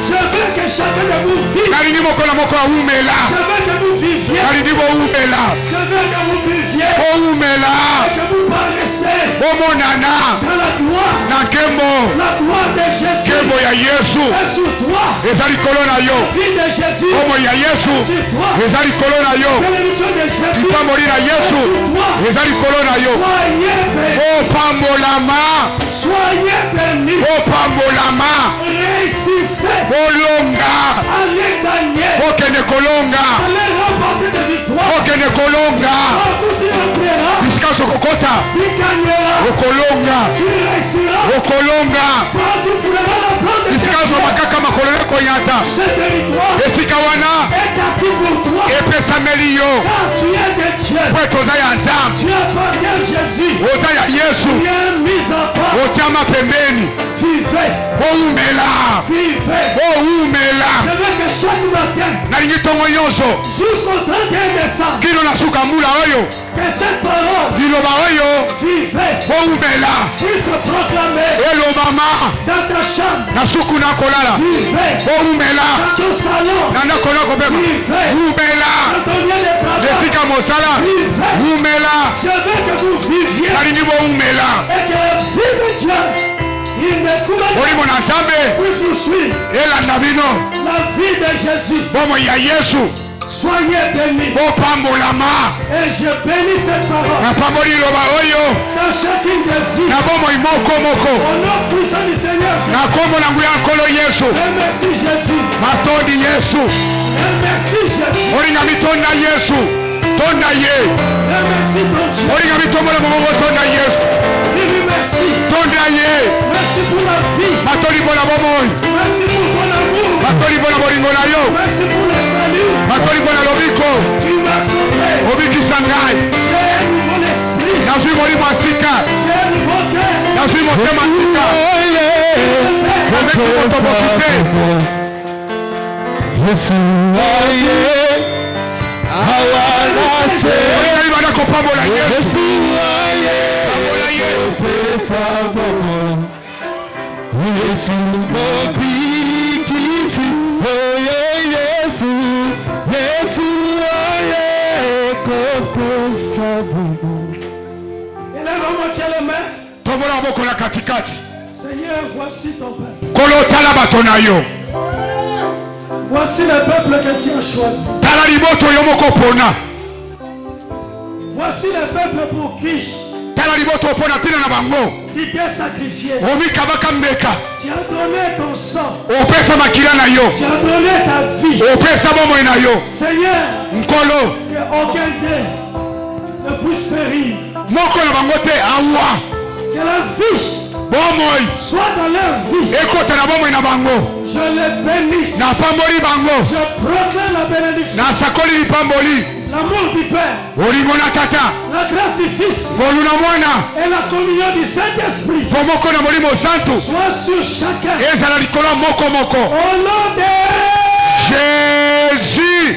Je veux que chacun de vous vive. Je veux que vous viviez. Je veux que vous viviez. Et que vous paraissez dans la gloire. La gloire de Jésus. Et sur toi. La vie de Jésus. Sur toi. Bénédiction de Jésus. Sur toi. Soyez bénis. Réussissez. Allez gagner. Allez remporter des victoires. Quand tu entreras, tu gagneras. Tu réussiras. Quand tu fouleras la plante de ce territoire est acquis pour toi. Car tu es de Dieu. Tu appartiens à Jésus. Tu es mis à part. Vivez. Je veux que chaque matin jusqu'au 31 décembre que cette parole vivez puisse se proclamer dans ta chambre. Vivez dans ton salon. Vivez dans ton lieu de travail. Vivez. Je veux que vous viviez et que la vie de Dieu puisse nous suivre. La vie de Jésus. Soyez bénis. Et je bénis cette parole dans chacune des vies. Au nom puissant du Seigneur Jésus. Remercie Jésus. Remercie Jésus. Remercie ton Dieu. Dis-lui merci. Merci pour la vie. Merci pour ton amour. Merci pour le salut. Tu m'as sauvé. J'ai un nouveau esprit. J'ai un nouveau cœur. Seigneur, voici ton peuple. Voici le peuple que tu as choisi. Voici le peuple pour qui tu t'es sacrifié. Tu as donné ton sang. Tu as donné ta vie. Seigneur, que aucun d'eux ne puisse périr. Que la vie soit dans leur vie. Je les bénis. Je proclame la bénédiction. L'amour du Père. La grâce du Fils. Et la communion du Saint-Esprit. Soit sur chacun. Au nom de Jésus.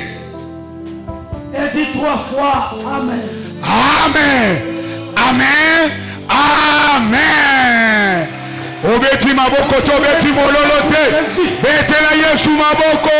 Et dis 3 fois Amen. Amen. Amen. Amen. Obeti maboko to beti mololote. Betela Yesu maboko.